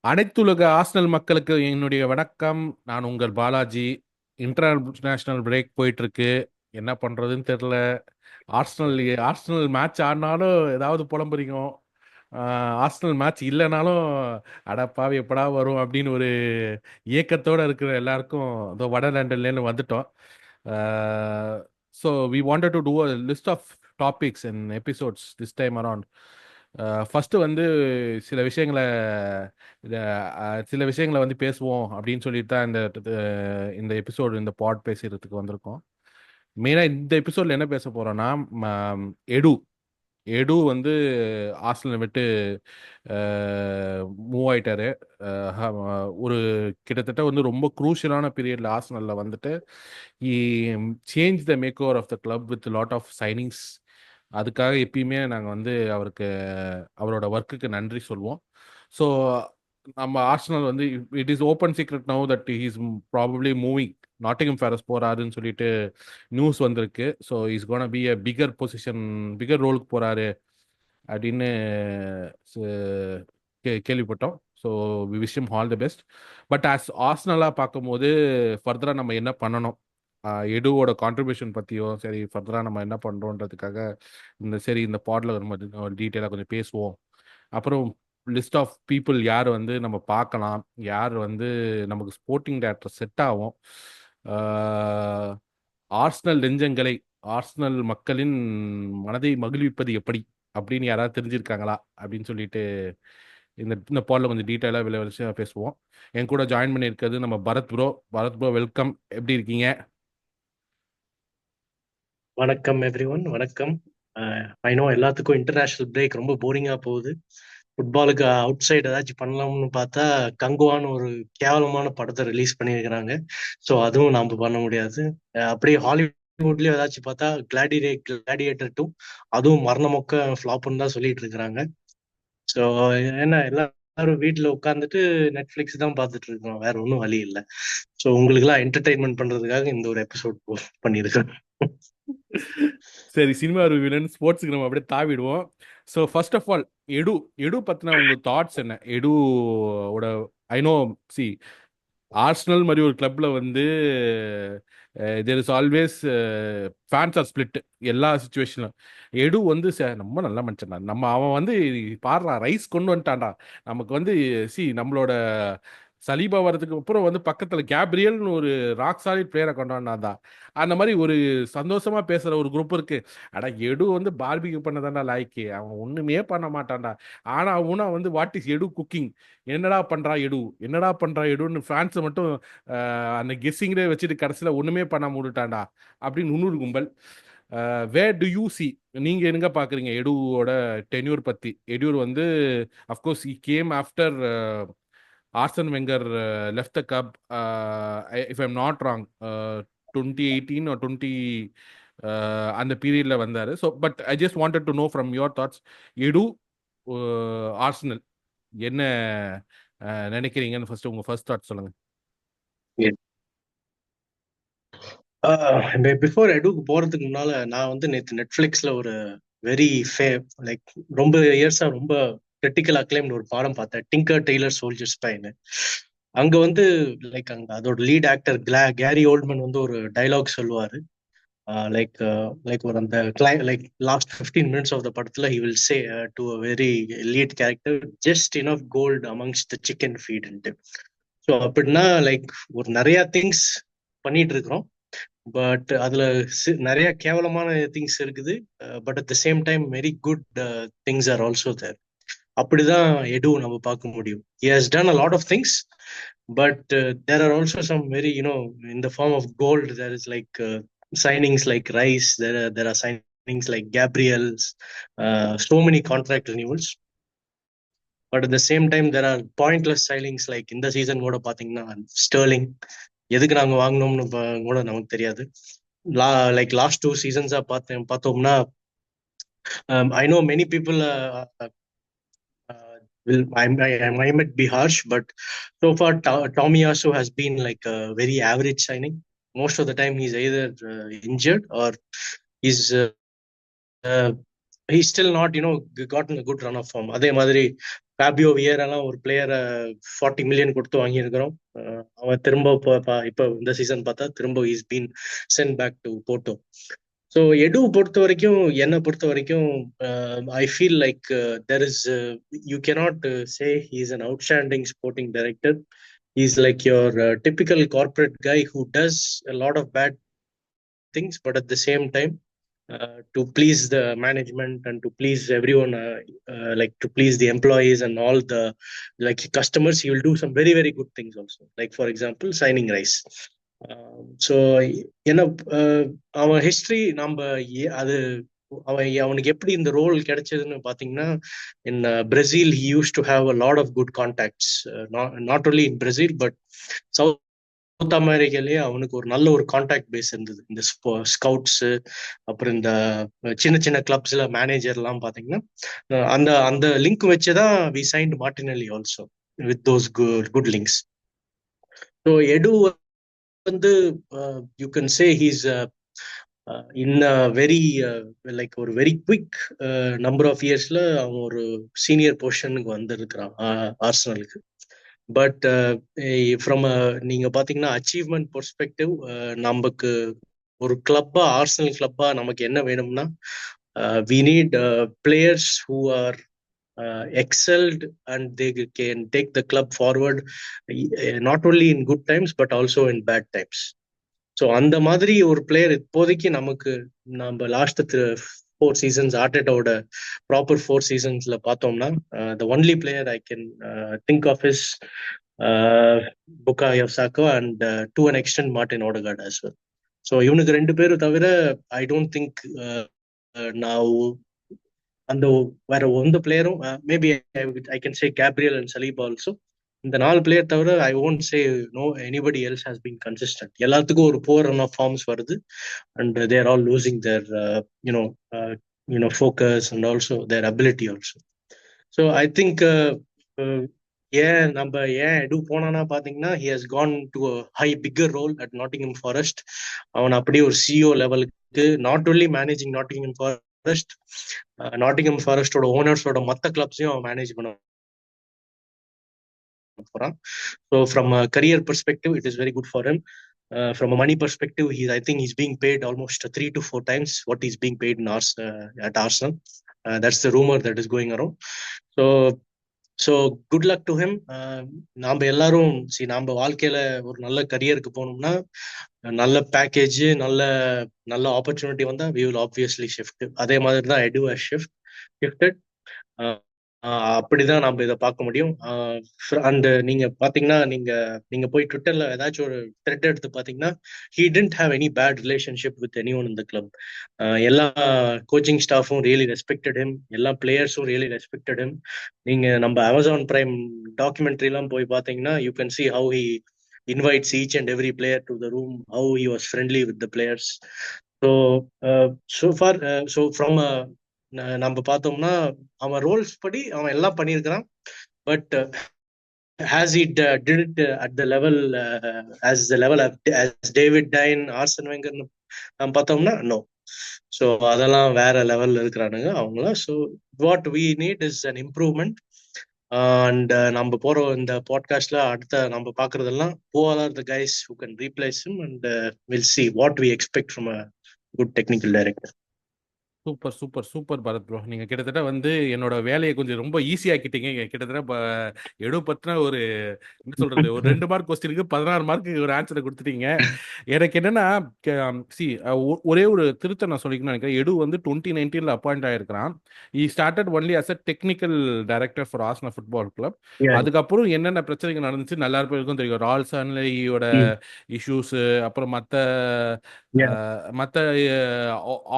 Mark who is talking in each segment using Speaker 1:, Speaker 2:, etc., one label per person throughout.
Speaker 1: அனைத்துலக ஆர்சனல் மக்களுக்கு என்னுடைய வணக்கம். நான் உங்கள் பாலாஜி. இன்டர்நேஷனல் பிரேக் போயிட்டு இருக்கு. என்ன பண்றதுன்னு தெரியல. ஆர்சனல் ஆர்சனல் மேட்ச் ஆடினாலும் ஏதாவது புலம்புறீங்க. ஆர்சனல் மேட்ச் இல்லைனாலும் அடப்பாவி எப்படா வரும் அப்படின்னு ஒரு ஏக்கத்தோட இருக்கிற எல்லாருக்கும் இதோ வட லண்டன்லேருந்து வந்துட்டோம். So we wanted to do a list of topics and episodes this time around. First வந்து சில விஷயங்களை சில விஷயங்களை வந்து பேசுவோம் அப்படின்னு சொல்லிட்டு தான் இந்த எபிசோடு இந்த பாட் பேசுறதுக்கு வந்திருக்கோம். மெயினாக இந்த எபிசோட்ல என்ன பேச போறோம்னா, எடு எடு வந்து ஆர்சனலை விட்டு மூவ் ஆயிட்டாரு. ஒரு கிட்டத்தட்ட வந்து ரொம்ப குரூஷியலான பீரியட்ல ஆர்சனல்ல வந்துட்டு change the makeover of the club with lot of signings. அதுக்காக எப்பயுமே நாங்கள் வந்து அவருக்கு அவரோட ஒர்க்குக்கு நன்றி சொல்வோம். ஸோ நம்ம ஆர்சனல் வந்து it is open secret now that he's probably moving Nottingham Forest போறாருன்னு சொல்லிட்டு நியூஸ் வந்திருக்கு. So is gonna be a bigger position, bigger ரோலுக்கு போறாரு அப்படின்னு கேள்விப்பட்டோம். So we wish him all the best. But as ஆர்சனலாக பார்க்கும்போது ஃபர்தராக நம்ம என்ன பண்ணணும், எடுவோட கான்ட்ரிபியூஷன் பற்றியும் சரி, ஃபர்தராக நம்ம என்ன பண்ணுறோன்றதுக்காக சரி இந்த பாட்ல நம்ம டீட்டெயிலாக கொஞ்சம் பேசுவோம். அப்புறம் லிஸ்ட் ஆஃப் பீப்புள் யார் வந்து நம்ம பார்க்கலாம், யார் வந்து நமக்கு ஸ்போர்ட்டிங் டேரக்டர் செட் ஆகும், ஆர்சனல் நெஞ்சங்களை, ஆர்சனல் மக்களின் மனதை மகிழ்விப்பது எப்படி அப்படின்னு யாராவது தெரிஞ்சிருக்காங்களா அப்படின்னு சொல்லிட்டு இந்த பால்ல கொஞ்சம் டீட்டெயிலாக விளையாட பேசுவோம். என் கூட ஜாயின் பண்ணியிருக்கிறது நம்ம Bharath bro. Bharath bro, welcome. எப்படி இருக்கீங்க?
Speaker 2: வணக்கம் எவ்ரிஒன், வணக்கம். ஐ நோ எல்லாத்துக்கும் இன்டர்நேஷனல் பிரேக் ரொம்ப போரிங்கா போகுது. ஃபுட்பாலுக்கு அவுட் சைடு ஏதாச்சும் பண்ணலாம்னு பார்த்தா கங்குவான்னு ஒரு கேவலமான படத்தை ரிலீஸ் பண்ணியிருக்கிறாங்க. ஸோ அதுவும் நாம பண்ண முடியாது. அப்படியே ஹாலிவுட்லயும் ஏதாச்சும் பார்த்தா கிளாடியேட்டர் 2 அதுவும் மரணமொக்க ஃப்ளாப்னு தான் சொல்லிட்டு இருக்கிறாங்க. ஸோ என்ன எல்லாரும் வீட்டில் உட்காந்துட்டு நெட்ஃபிளிக்ஸ் தான் பார்த்துட்டு இருக்கோம், வேற ஒன்றும் வழி இல்லை. ஸோ உங்களுக்குலாம் என்டர்டைன்மெண்ட் பண்றதுக்காக இந்த ஒரு எபிசோட் பண்ணியிருக்கேன்.
Speaker 1: சரி, சினிமா ரிவ்யூலன்னு ஸ்போர்ட்ஸுக்கு நம்ம அப்படியே தாவிடுவோம். So first of all, Edu Edu பற்றின உங்கள் தாட்ஸ் என்ன? எடுவோட ஐ நோ, சி ஆர்சனல் மாதிரி ஒரு கிளப்ல வந்து there is always fans are split எல்லா சுச்சுவேஷனும். எடு வந்து ரொம்ப நல்ல மனுஷன் தான். அவன் வந்து பாடுறா ரைஸ் கொண்டு வந்துட்டான்டா. நமக்கு வந்து நம்மளோட சலீபா வர்றதுக்கு அப்புறம் வந்து பக்கத்துல கேப்ரியல்னு ஒரு ராக் சாலிட் பிளேயரை கொண்டு வந்தான்தான். அந்த மாதிரி ஒரு சந்தோஷமா பேசுற ஒரு குரூப் இருக்கு. அடா, எடு வந்து பார்பிக்யூ பண்ணதாண்டா லாய்க்கு, அவன் ஒண்ணுமே பண்ண மாட்டான்டா. ஆனா அவனா வந்து வாட் இஸ் எடு குக்கிங், என்னடா பண்றா எடு, என்னடா பண்றா எடுன்னு ஃபேன்ஸை மட்டும் அந்த கெஸ்ஸிங்லேயே வச்சுட்டு கடைசியில் ஒண்ணுமே பண்ண முடிட்டான்டா அப்படின்னு இன்னொரு கும்பல். வேர் டு யூ சி, நீங்க எங்க பாக்குறீங்க எடுவோட டென்யூர் பத்தி? எடியூர் வந்து of course he game after ஆர்சன் Wenger left the cub, if I'm not wrong, 2018 or 20 அந்த பீரியட்ல வந்தாரு. So but I just wanted to know from your thoughts, எடு ஆர்சனல் என்ன நினைக்கிறீங்கன்னு ஃபர்ஸ்ட் உங்க ஃபர்ஸ்ட் தாட் சொல்லுங்க.
Speaker 2: பிஃபோர் எடுக்கு போறதுக்கு முன்னால நான் வந்து நேற்று நெட்ஃபிளிக்ஸ்ல ஒரு வெரி லைக் ரொம்ப இயர்ஸா ரொம்ப கிரிட்டிக்கல் அக்ளைம்டு ஒரு படம் பார்த்தேன், டிங்கர் டெய்லர் சோல்ஜர் ஸ்பைன்னு. அங்க வந்து லைக் அங்க அதோட லீட் ஆக்டர் கேரி ஓல்ட்மன் வந்து ஒரு டைலாக் சொல்லுவாரு. லைக் லைக் ஒரு அந்த like last 15 minutes of the படத்துல he will say to a very lead character, just enough gold amongst the chicken ஃபீட்ன்ட்டு. ஸோ அப்படின்னா லைக் ஒரு நிறைய திங்ஸ் பண்ணிட்டு இருக்கிறோம், பட் அதுல நிறைய கேவலமான திங்ஸ் இருக்குது. But at the same time very good things are also there. அப்படிதான் எதுவும் நம்ம பார்க்க முடியும். he has done a lot of things, but there are also some very, in the form of gold, there is like signings like Rice, there are signings like Gabriel's, so many contract renewals. But at the same time there are pointless signings like இந்த season கூட பாத்தீங்கன்னா Sterling எதுக்கு நாங்க வாங்கினோம்னு கூட நமக்கு தெரியாது. Like last 2 சீசன்ஸா பார்த்தோம்னா I know many people I might be harsh, but so far Tomiyasu has been like a very average signing. Most of the time he's either injured or he's uh, he's still not gotten a good run of form. அதே மாதிரி Fabio வியரெல்லாம் ஒரு பிளேயரை 40 million கொடுத்து வாங்கியிருக்கிறோம். அவன் திரும்ப இப்போ இந்த season பார்த்தா திரும்ப is been sent back to Porto. So Edu பொறுத்த வரைக்கும், என்னை பொறுத்த வரைக்கும், I feel like there is you cannot say he is an outstanding sporting director. He's like your typical corporate guy who does a lot of bad things, but at the same time, to please the management and to please everyone, like to please the employees and all the like customers, he will do some very very good things also. Like for example, signing Rice. So என்ன அவன் history நம்ம அது அவனுக்கு எப்படி இந்த role கிடைச்சதுன்னு பாத்தீங்கன்னா, இன் Brazil he used to have a lot of good contacts, not only in Brazil but south அமெரிக்காலேயே அவனுக்கு ஒரு நல்ல ஒரு கான்டாக்ட் பேஸ் இருந்தது. இந்த ஸ்கவுட்ஸ், அப்புறம் இந்த சின்ன சின்ன கிளப்ஸ்ல மேனேஜர் எல்லாம் பாத்தீங்கன்னா, அந்த அந்த லிங்க் வச்சுதான் we signed Martinelli also with those good links. So Edu வந்து you can say he's in very like ஒரு வெரி குவிக் நம்பர் ஆஃப் இயர்ஸ்ல அவன் ஒரு சீனியர் பொசிஷனுக்கு வந்திருக்கிறான் ஆர்சனலுக்கு. பட் ஃப்ரம் நீங்க பாத்தீங்கன்னா அச்சீவ்மெண்ட் பெர்ஸ்பெக்டிவ், நமக்கு ஒரு கிளப்பா, ஆர்சனல் கிளப்பா நமக்கு என்ன வேணும்னா, we need players who are excelled and they can take the club forward, not only in good times but also in bad times. So அந்த மாதிரி ஒரு பிளேயர் இப்போதைக்கு நமக்கு, நம்ம லாஸ்ட் 4 சீசன்ஸ் ஆர்டெட்டாவோட ப்ராப்பர் 4 சீசன்ஸ்ல பார்த்தோம்னா, the only player I can think of is Bukayo Saka and to an extent Martin Odegaard as well. So இவனுக்கு 2 பேரும் தவிர ஐ டோன்ட் திங்க் நான் அந்த வேற எந்த பிளேயரும், maybe I can say Gabriel and Saliba also, இந்த 4 பிளேயர் தவிர I won't say no anybody else has been consistent. எல்லாத்துக்கும் ஒரு போர் ரன் ஆஃப் ஃபார்ம்ஸ் வருது and they're all losing their you know focus and also their ability also. So I think ஏன் Edu போனானா பாத்தீங்கன்னா, he has gone to high bigger role at Nottingham Forest. அவன் அப்படியே ஒரு CEO லெவலுக்கு, not only managing Nottingham forest, Nottingham ஃபாரஸ்டோட ஓனர்ஸோட மற்ற கிளப்ஸையும் அவன் manage பண்ண போறான். So from a career perspective, it is very good for him. From a money perspective, I think he's being paid almost 3 to 4 times what he's being paid in at Arsenal. That's the rumor that is going around. So good luck to him. நாம எல்லாரும் நம்ம வாழ்க்கையில ஒரு நல்ல கரியருக்கு போகணும்னா, நல்ல package, நல்ல நல்ல ஆப்பர்ச்சுனிட்டி வந்தா we will obviously shift. அதே மாதிரி தான் எடு has shifted. அப்படிதான் நம்ம இதை பார்க்க முடியும். அண்ட் நீங்க பாத்தீங்கன்னா, நீங்க போய் ட்விட்டர்ல ஏதாச்சும் ஒரு த்ரெட் எடுத்து பாத்தீங்கன்னா, he didn't have any bad relationship with anyone in the club. எல்லா கோச்சிங் ஸ்டாஃபும் ரியலி ரெஸ்பெக்டட் him, எல்லா பிளேயர்ஸும் ரியலி ரெஸ்பெக்டட் him. நீங்க நம்ம அமேசான் பிரைம் டாக்குமெண்ட்ரி எல்லாம் போய் பாத்தீங்கன்னா, you can see how he invites each and every player to the room, how he was friendly with the players. So far, so from நம்ம பார்த்தோம்னா, அவன் Rolle's படி அவன் எல்லாம் பண்ணியிருக்கிறான். But has he did it at the level as David Dine, Arsene Wenger நம்ம பார்த்தோம்னா no. So அதெல்லாம் வேற லெவல்ல இருக்கிறானுங்க அவங்களாம். So what we need is an improvement. And நம்ம போற இந்த பாட்காஸ்ட்ல அடுத்த நம்ம பாக்குறதெல்லாம் who are the guys who can replace him, and we'll see what we expect from a good technical director.
Speaker 1: Super super super Bharath bro. நீங்க கிட்டத்தட்ட வந்து என்னோட வேலையை கொஞ்சம் ரொம்ப ஈஸியாக்கிட்டீங்க. கிட்டத்தட்ட எடு பத்தின ஒரு என்ன சொல்றது, ஒரு 2 மார்க் கொஸ்டினுக்கு 16 மார்க்கு ஒரு ஆன்சரை கொடுத்துட்டீங்க. எனக்கு என்னன்னா, ஒரே ஒரு திருத்த நான் சொல்லிக்கணும்னு நினைக்கிறேன். எடு வந்து 2019 அப்பாயிண்ட் ஆயிருக்கிறான். He started only as a technical director for Arsenal football club. அதுக்கப்புறம் என்னென்ன பிரச்சனைகள் நடந்துச்சு நல்லா பேருக்கும் தெரியும். ரால்சன்லியோட இஷ்யூஸ், அப்புறம் மற்ற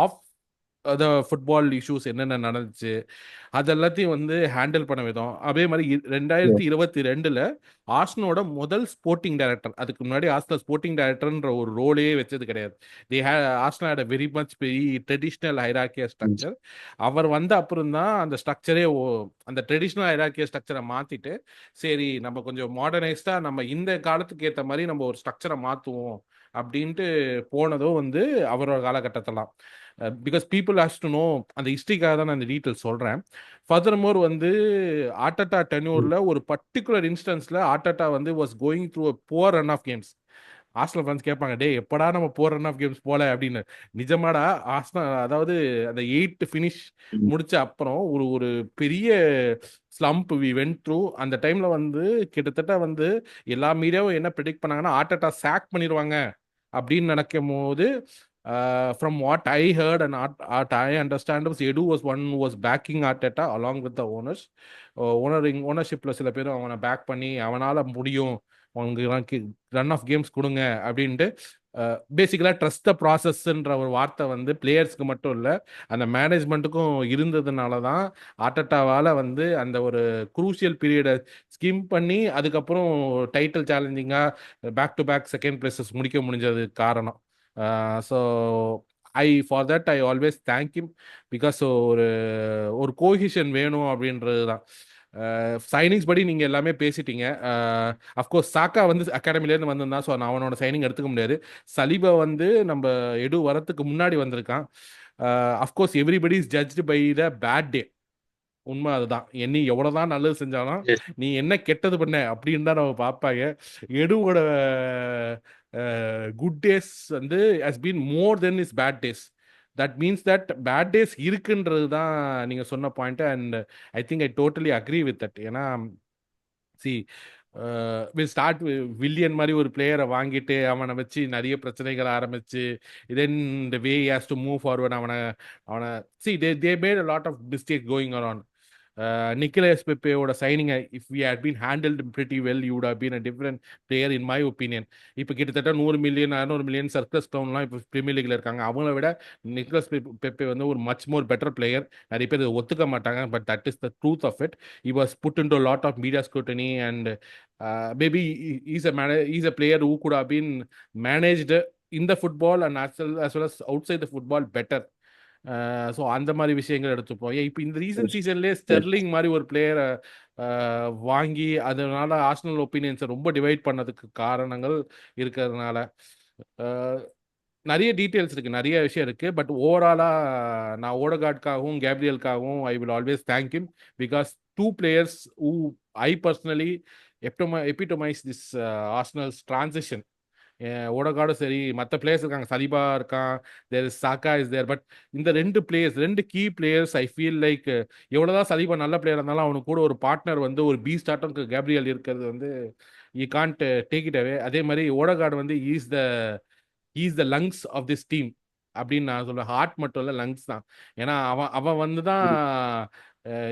Speaker 1: ஆஃப் ஃபுட்பால் இஷ்யூஸ் என்னென்ன நடந்துச்சு, அதெல்லாத்தையும் வந்து ஹேண்டில் பண்ண விதம். அதே மாதிரி 2022 ஆர்சனலோட முதல் ஸ்போர்ட்டிங் டைரக்டர். அதுக்கு முன்னாடி ஆர்சனல் ஸ்போர்ட்டிங் டைரக்டர்ன்ற ஒரு ரோலே வச்சது கிடையாது. Arsenal had very much very traditional hierarchical structure. அவர் வந்த அப்புறம் தான் அந்த ஸ்ட்ரக்சரே, அந்த ட்ரெடிஷ்னல் ஹைரார்கியல் ஸ்ட்ரக்சரை மாத்திட்டு, சரி நம்ம கொஞ்சம் மாடர்னைஸ்டா நம்ம இந்த காலத்துக்கு ஏற்ற மாதிரி நம்ம ஒரு ஸ்ட்ரக்சரை மாற்றுவோம் அப்படின்ட்டு போனதோ வந்து அவரோட காலகட்டத்தெல்லாம். Because people has to know, அந்த ஹிஸ்ட்ரிக்காக தான் நான் இந்த டீட்டெயில் சொல்கிறேன். ஃபர்தர்மோர் வந்து ஆர்டெட்டா டென்யூரில் ஒரு பர்டிகுலர் இன்ஸ்டன்ஸில் ஆர்டெட்டா வந்து was going through a poor run of games. ஆஸ்டல் ஃபேன்ஸ் கேட்பாங்க, டே எப்படா நம்ம போர் ரன் ஆஃப் கேம்ஸ் போல அப்படின்னு. நிஜமாடா ஆஸ்டல், அதாவது அந்த 8th ஃபினிஷ் முடிச்ச அப்புறம் ஒரு ஒரு பெரிய ஸ்லம்ப் வி வென்ட் த்ரூ. அந்த டைம்ல வந்து கிட்டத்தட்ட வந்து எல்லா மீடியாவும் என்ன ப்ரெடிக்ட் பண்ணாங்கன்னா ஆர்டெட்டா சாக் பண்ணிடுவாங்க அப்படின்னு நினைக்கும் போது, from what I heard and what I understand was Edu was one who was backing Arteta along with the owners. ஓனர்ஷிப்ல சில பேர் அவனை பேக் பண்ணி அவனால முடியும் உங்களுக்கு ரன் ஆஃப் கேம்ஸ் கொடுங்க அப்படின்ட்டு. பேசிக்கலாக ட்ரஸ்ட் த ப்ராசஸ்ன்ற ஒரு வார்த்தை வந்து பிளேயர்ஸ்க்கு மட்டும் இல்லை, அந்த மேனேஜ்மெண்ட்டுக்கும் இருந்ததுனால தான் ஆர்டெட்டாவால் வந்து அந்த ஒரு குரூஷியல் பீரியடை ஸ்கிம் பண்ணி அதுக்கப்புறம் டைட்டில் சேலஞ்சிங்காக back to back second places முடிக்க முடிஞ்சது காரணம். So for that I always thank him. Because ஒரு ஒரு கோஹிஷன் வேணும் அப்படின்றது தான். சைனிங்ஸ் படி நீங்கள் எல்லாமே பேசிட்டீங்க. அஃப்கோர்ஸ் சாக்கா வந்து அகாடமிலேருந்து வந்திருந்தான், ஸோ நான் அவனோட சைனிங் எடுத்துக்க முடியாது. சலீபா வந்து நம்ம எடு வரத்துக்கு முன்னாடி வந்திருக்கான். Of course everybody is judged by the bad day. உண்மை அதுதான். நீ எவ்வளோதான் நல்லது செஞ்சாலும்
Speaker 2: Yes.
Speaker 1: நீ என்ன கெட்டது பண்ண அப்படின்னு தான் நம்ம பார்ப்பாங்க. எடுவோட குட் டேஸ் வந்து has been more than is bad days. That means that bad days இருக்குன்றது தான் நீங்கள் சொன்ன point. And I think I totally agree with that. ஏன்னா சி வில் ஸ்டார்ட் வில்லியன் மாதிரி ஒரு பிளேயரை வாங்கிட்டு அவனை வச்சு நிறைய பிரச்சனைகளை ஆரம்பிச்சு, then the way has to move forward அவனை அவனை see they made a lot of mistake going around. Nicolas பெப்பேயோட சைனிங்கை if we had been handled pretty well, you would have been a different player in my opinion. இப்போ கிட்டத்தட்ட 100 million 600 million circus டவுன்லாம் இப்போ premier லீக்ல இருக்காங்க. அவங்கள விட Nicholas பெப்பே வந்து ஒரு மச் மோர் பெட்டர் பிளேயர். நிறைய பேர் இதை ஒத்துக்க மாட்டாங்க, but that is the truth of it. He was put into a lot of media scrutiny and maybe he's a player who could have been managed in the football and as well as outside the football better. So அந்த மாதிரி விஷயங்கள் எடுத்துப்போம். இப்போ இந்த recent
Speaker 2: Yes.
Speaker 1: சீசன்லேயே
Speaker 2: Yes.
Speaker 1: Sterling மாதிரி ஒரு பிளேயரை வாங்கி அதனால ஆர்சனல் ஒப்பீனியன்ஸை ரொம்ப டிவைட் பண்ணதுக்கு காரணங்கள் இருக்கிறதுனால நிறைய டீட்டெயில்ஸ் இருக்கு, நிறைய விஷயம் இருக்கு. பட் ஓவராலா நான் ஓடகார்டுக்காகவும் கேப்ரியலுக்காகவும் I will always thank him. Because two players who I personally epitomise this Arsenal's transition. ஓடகார்டும் சரி, மற்ற பிளேயர்ஸ் இருக்காங்க, சலிபா இருக்கான், there is Xhaka is there. But இந்த ரெண்டு பிளேயர்ஸ், ரெண்டு key players, I feel like எவ்வளோதான் சலிபா நல்ல பிளேயர் இருந்தாலும் அவனுக்கு கூட ஒரு பார்ட்னர் வந்து ஒரு பி ஸ்டார்ட்டும் கேப்ரியல் இருக்கிறது வந்து you can't take it away. அதே மாதிரி ஓடகார்டு வந்து is the lungs of this team அப்படின்னு நான் சொல்லுவேன். ஹார்ட் மட்டும் இல்லை, லங்ஸ் தான். ஏன்னா அவன் அவன் வந்து தான்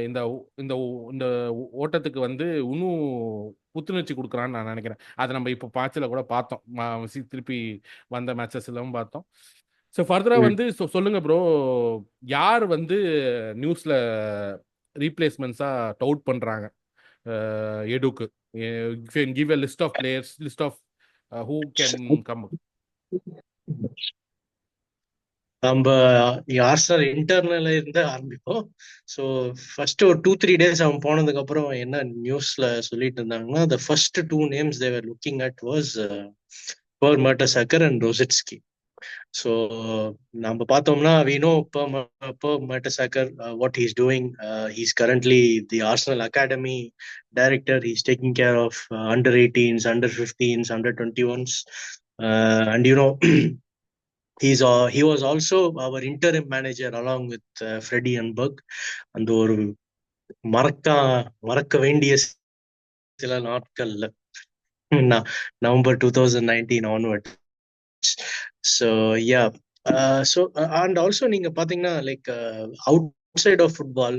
Speaker 1: இந்த இந்த இந்த ஓட்டத்துக்கு வந்து இன்னும் புத்துணர்ச்சி கொடுக்குறான்னு நான் நினைக்கிறேன். அதை நம்ம இப்போ பாய்ச்சல கூட பார்த்தோம், திருப்பி வந்த மேட்சஸ் எல்லாம் பார்த்தோம். ஸோ ஃபர்தராக வந்து சொல்லுங்க ப்ரோ, யார் வந்து நியூஸ்ல ரீப்ளேஸ்மெண்ட்ஸாக டவுட் பண்ணுறாங்க எடுக்கு? Give a list of players, list of who can come.
Speaker 2: நம்ம ஆர்சனல் இன்டர்னல்ல இருந்து ஆரம்பிப்போம். ஸோ ஃபர்ஸ்ட் ஒரு 2-3 days அவன் போனதுக்கு அப்புறம் என்ன நியூஸ்ல சொல்லிட்டு இருந்தாங்கன்னா, the first two names they were looking at was Per Mertesacker and Rosicki. So நம்ம பார்த்தோம்னா we know Per Mertesacker what he's doing. He's currently the Arsenal Academy director. He's taking care of under 18s, under 15s, under 21s, and you know. He was also our interim manager along with Freddie Ljungberg. அந்த ஒரு மறக்க வேண்டிய சில நாட்கள்ல November 2019 onward. So yeah, so and also நீங்க பாத்தீங்கன்னா like outside of football,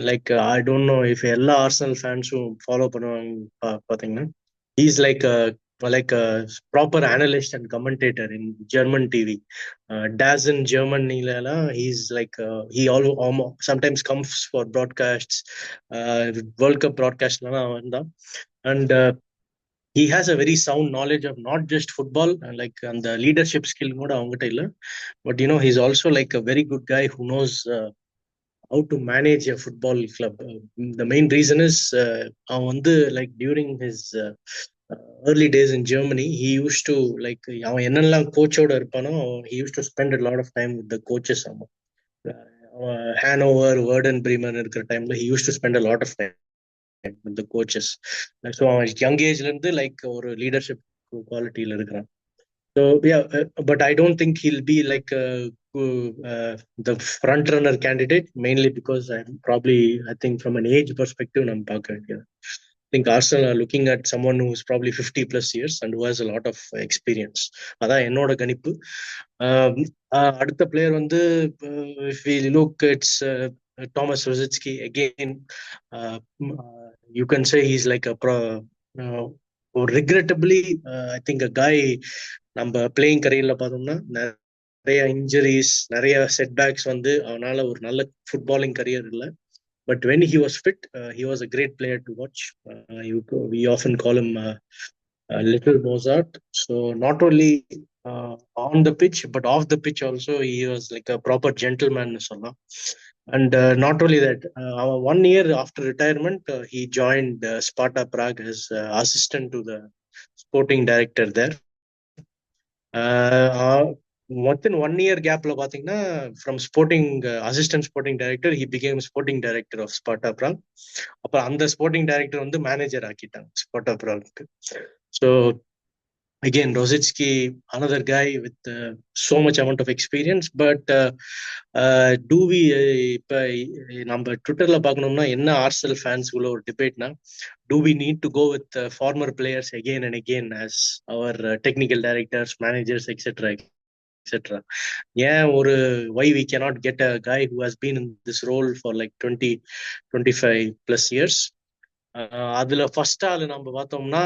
Speaker 2: like I don't know if எல்லா Arsenal ஃபேன்ஸும் follow பண்ணுவாங்க பாத்தீங்கன்னா, he's like a proper analyst and commentator in German TV. DAZN Germany la he's like he sometimes comes for broadcasts, World Cup broadcast la avanda. And he has a very sound knowledge of not just football, like and the leadership skill kuda avangata illa, but you know he's also like a very good guy who knows how to manage a football club. The main reason is அவன் வந்து like during his early days in Germany, he used to like அவன் என்னெல்லாம் கோச்சோட இருப்பானோ he used to spend a lot of time with the coaches. Hannover Werder Bremen இருக்கிற டைம்ல he used to spend a lot of time with the coaches. So அவன் young ஏஜ்ல இருந்து like ஒரு leadership குவாலிட்டியில இருக்கிறான். So yeah, but I don't think he'll be like the front runner candidate, mainly because I'm probably, I think from an age perspective, I'm I think Arsenal are looking at someone who's probably 50 plus years and who has a lot of experience. அதான் என்னோட கணிப்பு. அடுத்த player வந்து if we look, it's Thomas Rosicky again. You can say he's like a regrettably, I think a guy நம்ம playing கரியர்ல பார்த்தோம்னா நிறைய injuries, நிறைய setbacks வந்து அவனால ஒரு நல்ல ஃபுட்பாலிங் கரியர் இல்லை. But when he was fit, he was a great player to watch. We often call him Little Mozart. So not only on the pitch, but off the pitch also, he was like a proper gentleman. And not only that, 1 year after retirement, he joined Sparta Prague as assistant to the sporting director there. Within 1 year gapல பாத்தீங்கன்னா from sporting assistant sporting director he became sporting director of Sparta Prague. அப்ப அந்த sporting director வந்து manager ஆக்கிட்டாங்க Sparta Prague. So again, Rosicky, another guy with so much amount of experience. But do we இப்ப நம்ம ட்விட்டர்ல பார்க்கணும்னா என்ன Arsenal ஃபேன்ஸ்குள்ள ஒரு டிபேட்னா, do we need to go with former players again and again as our technical directors, managers, etc. etc. ஏன் ஒரு why we cannot get a guy who has been in this role for like 20-25 plus years. அதுல first ஆளு நம்ம பார்த்தோம்னா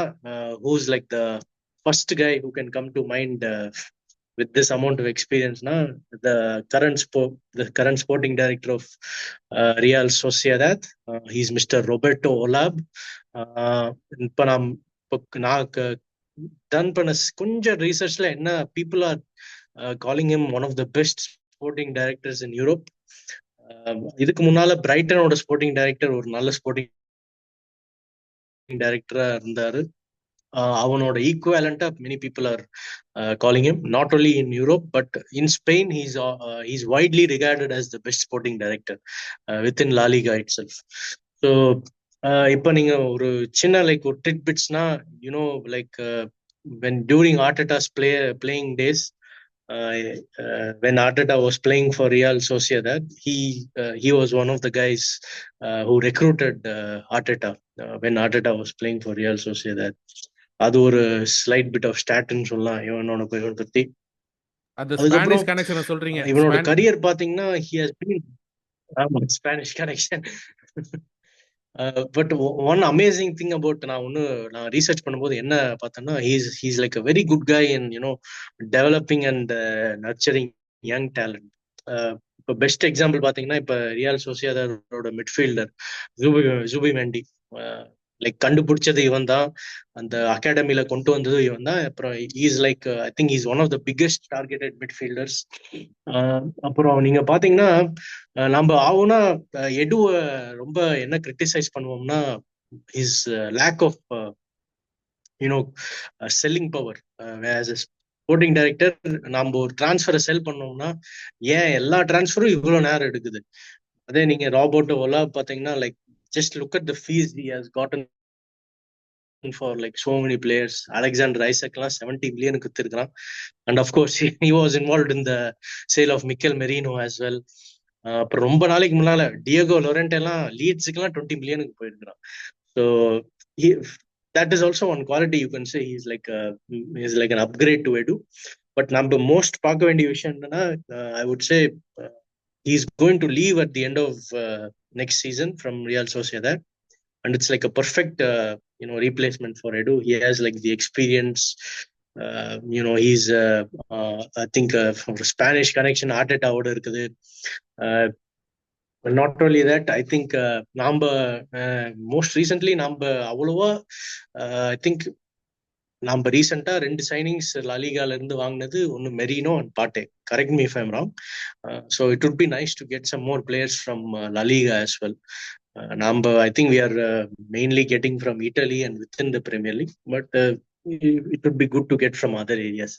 Speaker 2: who's like the first guy who can come to mind with this amount of experience na, the current sporting director of Real Sociedad. He's Mr. Roberto Olab. இப்ப நான் ton பண்ண கொஞ்சம் ரிசர்ச்ல என்ன, people are calling him one of the best sporting directors in Europe. இதுக்கு முன்னால பிரைட்டனோட sporting director ஒரு நல்ல sporting டைரக்டரா இருந்தாரு. அவனோட ஈக்குவலண்டா many people are calling him, not only in Europe but in Spain. He's widely regarded as the best sporting director within La Liga itself. So இப்ப நீங்க ஒரு சின்ன லைக் ஒரு tidbitsனா, you know, like when during Arteta's playing days, when Arteta was playing for Real Sociedad, he was one of the guys who recruited Arteta when Arteta was playing for Real Sociedad. அது ஒரு slide bit of ஸ்டாட்னு சொல்லலாம் இவனோட பத்தி. அதுக்கப்புறம் இவனோட career பாத்தீங்கன்னா he has been Spanish connection. But one amazing thing about, நான் research பண்ணும்போது என்ன பார்த்தேன்னா, he's like a very good guy in you know developing and nurturing young talent. இப்போ பெஸ்ட் எக்ஸாம்பிள் பாத்தீங்கன்னா, இப்ப ரியல் சோசியதாரோட மிட்ஃபீல்டர் ஜூபி மெண்டி, லைக் கண்டுபிடிச்சது இவன் தான், அந்த அகாடமில கொண்டு வந்தது இவன் தான். அப்புறம் is like I think is one of the biggest targeted midfielders. அப்புறம் நீங்க பாத்தீங்கன்னா, நம்ம ஆகுனா எடுவ ரொம்ப என்ன கிரிட்டிசைஸ் பண்ணுவோம்னா, his lack of you know selling power. Sporting director நம்ம ஒரு டிரான்ஸ்ஃபரை செல் பண்ணோம்னா ஏன் எல்லா டிரான்ஸ்ஃபரும் இவ்வளவு நேரம் எடுக்குது. அதே நீங்க ராபர்ட் ஓலா பாத்தீங்கன்னா, like just look at the fees he has gotten for like so many players. Alexander Isak la 70 million குத்திருக்கான். And of course he was involved in the sale of Mikel Merino as well. அப்புறம் ரொம்ப நாளைக்கு முன்னால Diego லொரென்ட் எல்லாம் லீட்ஸுக்கெல்லாம் 20 மில்லியனுக்கு போயிருக்கான். So that is also one quality you can say he's like an upgrade to Edu. But நம்ம most பார்க்க வேண்டிய விஷயம் என்னன்னா, I would say he's going to leave at the end of next season from Real Sociedad, and it's like a perfect replacement for Edu. He has like the experience, he's I think from the Spanish connection Arteta oda irukudhu. Not only that, I think namba most recently namba avalova I think நம்ம ரீசெண்டா 2 signings லாலிகால இருந்து வாங்கினது, ஒன்னு Marino and பாட்டே. Correct me if I am wrong. So it would be nice to get some more players from La Liga as well. I think we are mainly getting from Italy and within the Premier League, but it would be good to get from other areas.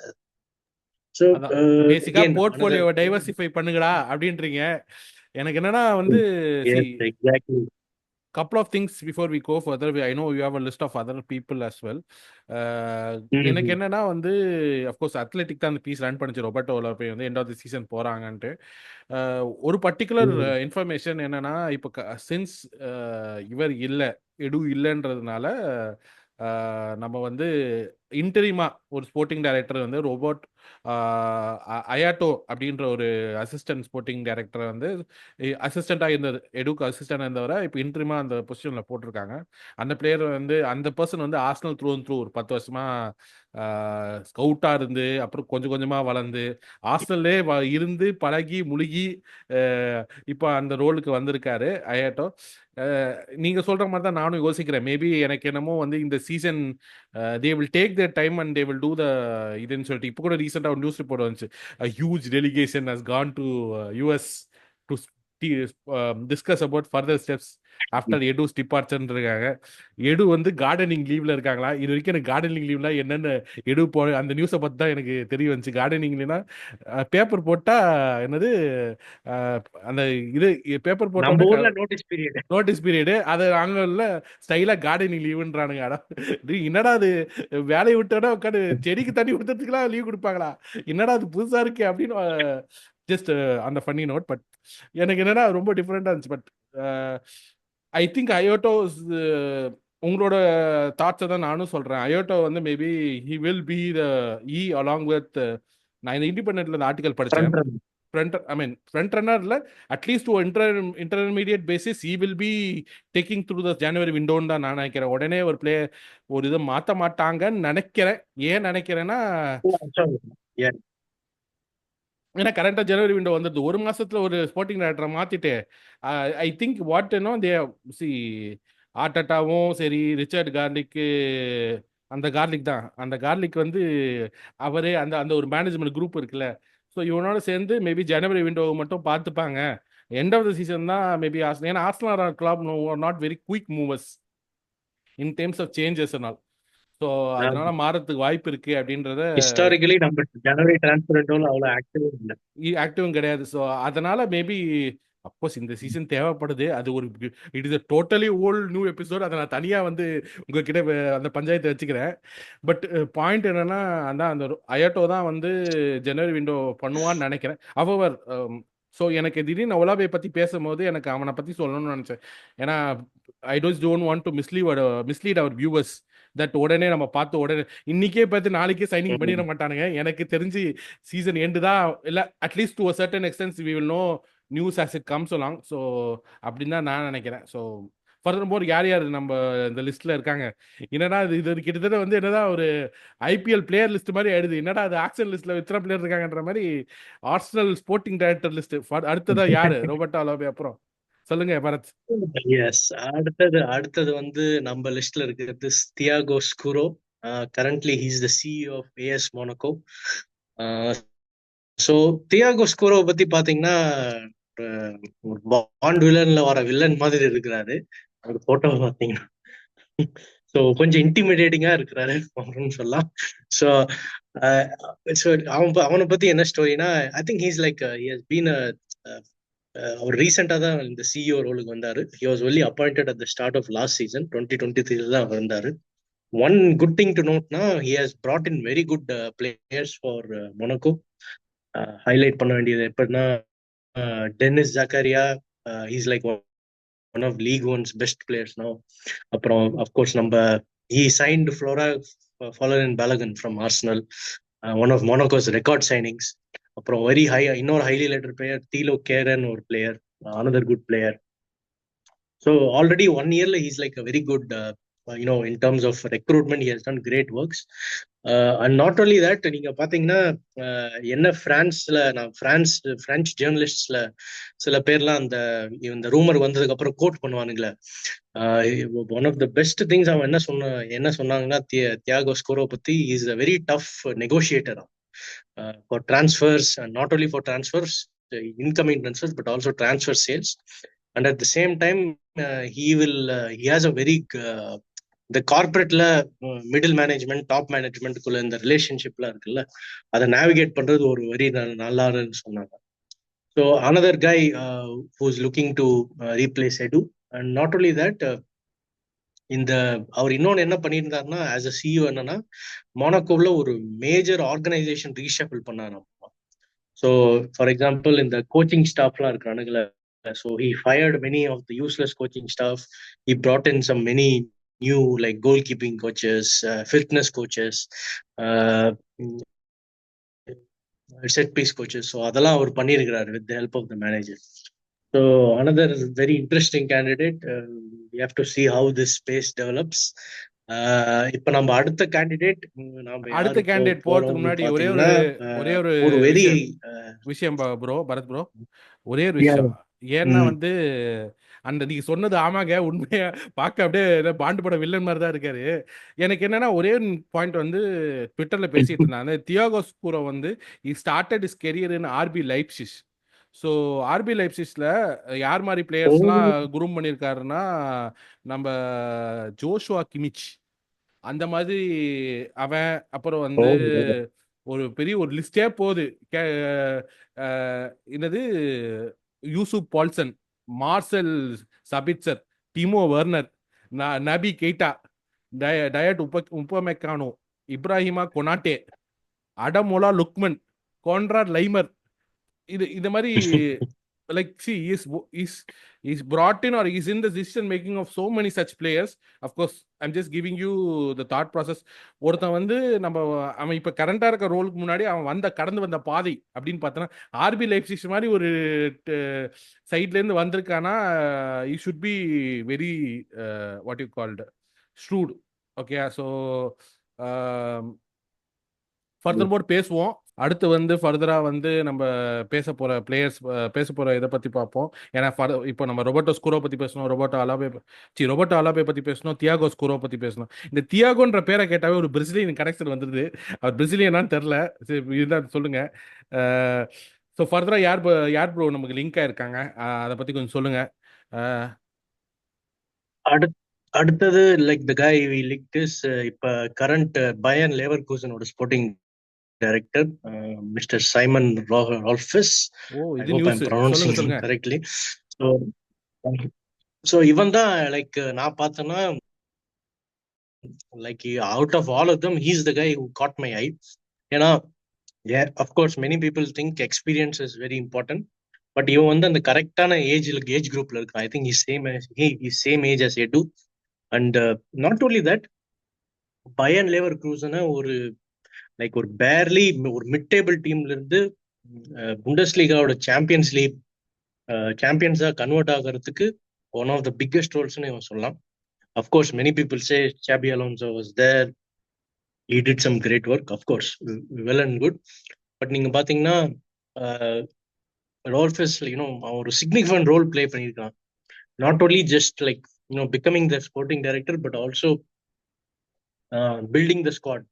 Speaker 2: So
Speaker 1: அதான் பேசிக்கா
Speaker 2: again, another
Speaker 1: போர்ட்ஃபோலியோவை diversify பண்ணுங்கடா அப்படின்றீங்க. எனக்கு என்னன்னா வந்து C
Speaker 2: yes, exactly.
Speaker 1: couple of things before we go further. I know you have a list of other people as well. எனக்கு
Speaker 2: Mhm.
Speaker 1: என்னன்னா வந்து அஃப்கோர்ஸ் அத்லெட்டிக் தான் அந்த பீஸ் ரன் பண்ணிச்சு, ரொபர்ட்டோவில் போய் வந்து எண்ட் ஆஃப் தி சீசன் போகிறாங்கன்ட்டு. ஒரு பர்டிகுலர்
Speaker 2: Mhm.
Speaker 1: இன்ஃபர்மேஷன் என்னன்னா, இப்போ சின்ஸ் இவர் இல்லை, எடு இல்லைன்றதுனால நம்ம வந்து இன்டரிமா ஒரு ஸ்போர்ட்டிங் டைரக்டர் வந்து ரோபோட் அயாட்டோ அப்படின்ற ஒரு அசிஸ்டன்ட் ஸ்போர்ட்டிங் டைரக்டர் வந்து அசிஸ்டண்டாக இருந்தது, எடுக்கு அசிஸ்டண்டாக இருந்தவரை இப்போ இன்டரிமா அந்த பொசிஷனில் போட்டிருக்காங்க. அந்த பிளேயர் வந்து அந்த பர்சன் வந்து ஆர்சனல் த்ரூ அண்ட் த்ரூ ஒரு 10 வருஷமா ஸ்கவுட்டாக இருந்து அப்புறம் கொஞ்சம் கொஞ்சமாக வளர்ந்து ஆர்சனல்லே இருந்து பழகி முழுகி இப்போ அந்த ரோலுக்கு வந்திருக்காரு அயாட்டோ. நீங்க சொல்ற மாதிரி தான் நானும் யோசிக்கிறேன். மேபி எனக்கு என்னமோ வந்து இந்த season they will take their time and they will do the இதுன்னு சொல்லிட்டு இப்போ கூட ரீசெண்டாக ஒரு நியூஸ் ரிப்போர்ட் வந்துச்சு. Huge delegation has gone to US to discuss about further steps after Edu's டிபார்ச்சர்ன்றிருக்காங்க. எடு வந்து கார்டனிங் லீவ்ல இருக்காங்களா? இது வரைக்கும் எனக்கு கார்டனிங் லீவ்ல என்னென்ன எடு போ அந்த நியூஸை பற்றி தான் எனக்கு தெரிய வந்துச்சு. கார்டனிங்லனா பேப்பர் போட்டா என்னது அந்த இது பேப்பர் போட்ட
Speaker 2: நம்ம
Speaker 1: உடனே
Speaker 2: ஊர்ல நோட்டீஸ் பீரியட்.
Speaker 1: நோட்டீஸ் பீரியடு அது அங்கே உள்ள ஸ்டைலாக கார்டனிங் லீவுன்றானுங்க. அடா என்னடா அது, வேலையை விட்டோட உட்காந்து செடிக்கு தண்ணி ஊற்றுறதுக்குலாம் லீவ் கொடுப்பாங்களா? என்னடா அது புதுசாக இருக்கு அப்படின்னு ஜஸ்ட் அந்த ஃபன்னி நோட். பட் எனக்கு என்னன்னா ரொம்ப டிஃப்ரெண்டாக இருந்துச்சு. பட் ஐ திங்க் அயோட்டோ உங்களோட தாட்ஸை தான் நானும் சொல்கிறேன். அயோட்டோ வந்து maybe he will be the along with, நான் இந்த இண்டிபெண்டன்ட்ல இந்த ஆர்டிகல் படித்தேன். Front runner இல்ல, at least intermediate basis he will be taking through the ஜனவரி விண்டோன்னு தான் நான் நினைக்கிறேன். உடனே ஒரு பிளேயர் ஒரு இதை மாற்ற மாட்டாங்கன்னு நினைக்கிறேன். ஏன் நினைக்கிறேன்னா,
Speaker 2: Yeah.
Speaker 1: ஏன்னா கரெக்டாக ஜனவரி விண்டோ வந்துடுது. ஒரு மாசத்துல ஒரு ஸ்போர்ட்டிங் டைரக்டரை மாத்திட்டு I think what know they see ஆர்டட்டாவும் சரி, ரிச்சர்ட் கார்லிக்கு, அந்த கார்லிக் தான், அந்த கார்லிக் வந்து அவரே அந்த அந்த ஒரு மேனேஜ்மெண்ட் குரூப் இருக்குல்ல, ஸோ இவனோட சேர்ந்து மேபி ஜனவரி விண்டோவை மட்டும் பார்த்துப்பாங்க. எண்ட் ஆஃப் த சீசன் தான் மேபி ஏன்னா Arsenal club not very quick movers in terms of changes and all. So அதனால மாறத்துக்கு வாய்ப்பு இருக்கு அப்படின்றத
Speaker 2: ஹிஸ்டாரிக்கலி நம்ம ஜனவரி டிரான்ஸ்ஃபர் அவ்வளவு ஆக்டிவும் இல்லை,
Speaker 1: ஆக்டிவும் கிடையாது. ஸோ அதனால மேபி அப்கோர்ஸ் இந்த சீசன் தேவைப்படுது. அது ஒரு it is a totally old new episode. அதை நான் தனியாக வந்து உங்ககிட்ட அந்த பஞ்சாயத்தை வச்சுக்கிறேன். பட் பாயிண்ட் என்னன்னா, அதான் அந்த அயாட்டோ தான் வந்து ஜனவரி விண்டோ பண்ணுவான்னு நினைக்கிறேன். அவர் ஸோ எனக்கு திடீர்னு ஒலாபே பற்றி பேசும்போது எனக்கு அவனை பற்றி சொல்லணும்னு நினச்சேன். ஏன்னா I don't want to mislead our viewers that உடனே நம்ம பார்த்து உடனே இன்னைக்கே பார்த்து நாளைக்கே சைனிங் பண்ணிட மாட்டானுங்க. எனக்கு தெரிஞ்சு சீசன் எண்டு தான், இல்லை at least to a certain extent we will know news as it comes along. So அப்படின்னு தான் நான் நினைக்கிறேன். ஸோ ஃபர்தர் மோர் யார் யார் நம்ம இந்த லிஸ்ட்ல இருக்காங்க, என்னடா இது கிட்டத்தட்ட வந்து என்னடா ஒரு ஐபிஎல் பிளேயர் லிஸ்ட் மாதிரி ஆயிடுது. என்னடா அது ஆக்ஷன் லிஸ்ட்ல இத்தனை பிளேயர் இருக்காங்கன்ற மாதிரி. ஆர்சனல் ஸ்போர்ட்டிங் டைரக்டர் லிஸ்ட் அடுத்ததா யாரு? ரோபர்ட்டோ அலோபே. அப்புறம் சொல்லுங்க பரத்.
Speaker 2: எஸ், அடுத்தது வந்து நம்ம லிஸ்ட்ல இருக்கிறது Thiago Scuro. Currently he's the CEO of AS Monaco. So Thiago Scuro பத்தி பாத்தீங்கன்னா, ஒரு பாண்ட் வில்லன்ல வர வில்லன் மாதிரி இருக்கிறாரு. ஒரு போட்டோ பாத்தீங்கன்னா ஸோ கொஞ்சம் இன்டிமிடேட்டிங்கா இருக்கிறாரு அப்படின்னு சொல்லலாம். ஸோ அவனை பத்தி என்ன ஸ்டோரினா, I think he's like been அவர் ரீசெண்டா தான் இந்த சிஇஓ ரோலுக்கு வந்தாரு. He was only appointed at the start of last season 2023 தான் வந்தாரு. ஒன் குட் திங் டு நோட்னா, he has brought in very good players for Monaco. Highlight பண்ண வேண்டியது எப்படின்னா, Denis Zakaria, he's like one of League One's best players no. அப்புறம் of course நம்ம he signed Folarin Balogun from Arsenal, one of மொனக்கோஸ் record signings. அப்புறம் இன்னொரு highly later player தீலோ கேரன், ஒரு player, another good player. So already 1 year he's like a very good, in terms of recruitment, he has done great works. And not only that, நீங்க பாத்தீங்கன்னா என்ன branch ஜேர்னலிஸ்ட்ல சில பேர்லாம் இந்த rumour வந்ததுக்கு அப்புறம் கோட் பண்ணுவானுங்களே, one of the best things அவன் என்ன சொன்னாங்கன்னா, தியாகோ ஸ்கோரோ பத்தி, is a very tough negotiator for transfers, and not only for transfers, incoming transfers, but also transfer sales. And at the same time he has a very இந்த கார்பரேட்ல middle management top மேனேஜ்மெண்ட்டுக்குள்ள இந்த ரிலேஷன்ஷிப்லாம் இருக்குல்ல, அதை navigate பண்றது ஒரு very நல்லாருன்னு சொன்னாங்க. So another guy who's looking to replace Edu. And not only that, இந்த அவர் இன்னொன்னு என்ன பண்ணியிருந்தாருன்னா, ஆஸ் அ சிஇஓ என்னன்னா, மொனாக்கோவில் ஒரு மேஜர் ஆர்கனைசேஷன் ரீஷஃபிள் பண்ணாராம். ஸோ ஃபார் எக்ஸாம்பிள் இந்த கோச்சிங் ஸ்டாஃப்லாம் இருக்கிறானுங்கள, so he fired many of the useless coaching staff. He brought in some many new like goalkeeping coaches, fitness coaches, set piece coaches. So அதெல்லாம் அவர் பண்ணியிருக்கிறாரு with the help of the manager. So another very interesting candidate. We have to see how this space develops. இப்போ நம்ம அடுத்த candidate நாம
Speaker 1: அடுத்த
Speaker 2: யாரு
Speaker 1: candidate போறதுக்கு
Speaker 2: போறோம்னு
Speaker 1: முன்னாடி ஒரே ஒரு
Speaker 2: பாத்தீங்கன்னா,
Speaker 1: ஒரே ஒரு
Speaker 2: ஒரு வெரி
Speaker 1: விஷயம் ப்ரோ, பரத் ப்ரோ, ஒரே ஒரு விஷயம். ஏன்னா வந்து அந்த நீங்க சொன்னது ஆமாங்க, உண்மையா பார்க்க அப்படியே பாண்டு பட வில்லன் மாதிரி தான் இருக்காரு. எனக்கு என்னன்னா ஒரே பாயிண்ட் வந்து ட்விட்டர்ல பேசிட்டு இருந்தாங்க, தியாகோ ஸ்கூரோ வந்து he started his career in RB Leipzig. So RB லைப்சிஸ்ல யார் மாதிரி பிளேயர்ஸ்லாம் குரூம் பண்ணியிருக்காருன்னா, நம்ம ஜோஷுவா கிமிச் அந்த மாதிரி அவன், அப்புறம் வந்து ஒரு பெரிய ஒரு லிஸ்டே போகுது. என்னது, Yussuf Poulsen, Marcel Sabitzer, Timo Werner, Naby Keita, Dayot Upamecano, Ibrahima Konate, Ademola Lookman, Konrad Laimer. இந்த மாதிரி like see is brought in or is in the decision making of so many such players. Of course I'm just giving you the thought process. ஒருத்தன் வந்து நம்ம அவன் இப்ப கரண்டா இருக்க ரோலுக்கு முன்னாடி அவன் கடந்து வந்த பாதை அப்படின்னு பார்த்தோன்னா, ஆர்பி லைப்சிஸ் மாதிரி ஒரு சைட்ல இருந்து வந்திருக்கானா, you should be very what you called shrewd. Okay, so further more பேசுவோம். அடுத்து வந்து ஃபர்தரா வந்து நம்ம பேச போற பிளேயர்ஸ், பேச போற இதை பத்தி பார்ப்போம். ஏன்னா இப்போ நம்ம ரொபர்ட்டோ ஸ்கூரோ பத்தி பேசணும், ரொபர்ட்டோ அலாபே பத்தி பேசணும், தியாகோ ஸ்கூரோ பத்தி பேசணும். இந்த தியாகோன்ற பேரை கேட்டாவே ஒரு பிரசிலியன் கனெக்ஷன் வந்துருது. அவர் பிரசிலியனான்னு தெரில, சரி இதுதான் சொல்லுங்க. ஸோ ஃபர்தரா யார் ப்ரோ நமக்கு லிங்க் ஆயிருக்காங்க, அதை பத்தி கொஞ்சம் சொல்லுங்க.
Speaker 2: அடுத்தது like the guy we link is இப்ப கரண்ட் பயன் லேவர்கூசனோட sporting director mister Simon Rolfes. I hope I am pronouncing him correctly. So இவன் தான் லைக் நான் பார்த்தேன்னா, like out of all of them he is the guy who caught my eye. ஏன்னா of course many people think experience is very important, but இவன் வந்து அந்த கரெக்டான age குரூப்ல இருக்கான். I think same age as Edu. And not only that, பயன் லேவர்கூசனை ஒரு like ஒரு பேர்லி ஒரு மிட் டேபிள் டீம்ல இருந்து புண்டஸ்லீகாவோட சாம்பியன்ஸ் லீக் சாம்பியன்ஸா கன்வெர்ட் ஆகிறதுக்கு ஒன் ஆஃப் த பிக்கெஸ்ட் ரோல்ஸ்னு இவன் சொல்லலாம். Of course many people say Xabi Alonso was there, he did some great work, of course, well and good. But நீங்க பாத்தீங்கன்னா ரால்ஃபிஸ் ஒரு சிக்னிஃபிகன்ட் ரோல் பிளே பண்ணியிருக்கான். Not only just like becoming the sporting director, but also building the squad.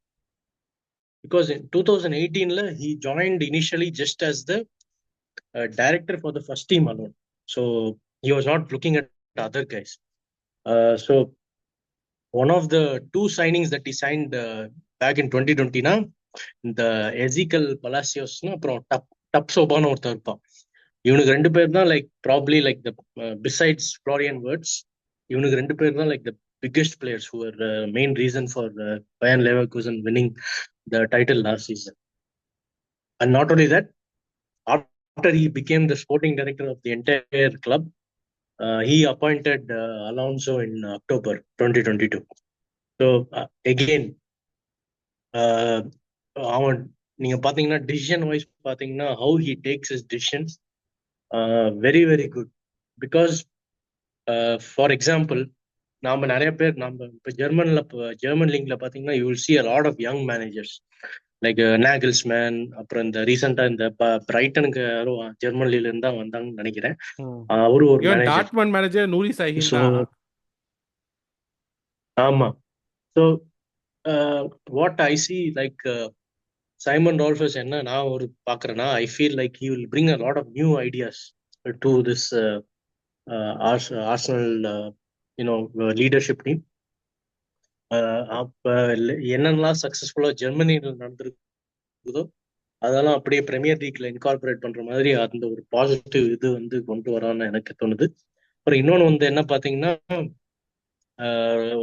Speaker 2: Because in 2018 he joined initially just as the director for the first team alone. So he was not looking at other guys. So one of the two signings that he signed back in 2020 இந்த எசிகல் பலாசியோஸ்னு அப்புறம் dub சோபான்னு ஒருத்தர் இருப்பான். இவனுக்கு 2 பேர் தான் like probably like the besides Florian words, இவனுக்கு 2 பேர் தான் like the biggest players who were the main reason for Bayern Leverkusen winning the title last season. And not only that, after he became the sporting director of the entire club, he appointed Alonso in October 2022. So again, அவன் நீங்க பாத்தீங்கன்னா decision wise பாத்தீங்கன்னா how he takes his decisions, very very good. Because for example, நாம நிறைய பேர் நம்ம இப்போ German லீக்ல பாத்தீங்கன்னா you will see a lot of young managers like Nagelsmann, அப்புறம் இந்த ரீசெண்டா இந்த பிரைட்டனுக்கு யாரும் ஜெர்மன் லீக்ல இருந்தா வந்தாங்கன்னு நினைக்கிறேன், அவரு ஒரு
Speaker 1: மேனேஜர் நூரி சாஹின் தான்.
Speaker 2: ஆமா. So what I see like Simon Rolfes என்ன நான் ஒரு பாக்குறேன்னா, I feel like he will bring a lot of new ideas to this Arsenal leadership team. அப்ப என்னென்னலாம் சக்சஸ்ஃபுல்லா ஜெர்மனியில் நடந்திருக்குதோ அதெல்லாம் அப்படியே பிரீமியர் லீக்ல இன்கார்பரேட் பண்ற மாதிரி அந்த ஒரு பாசிட்டிவ் இது வந்து கொண்டு வரான்னு எனக்கு தோணுது. அப்புறம் இன்னொன்று வந்து என்ன பார்த்தீங்கன்னா,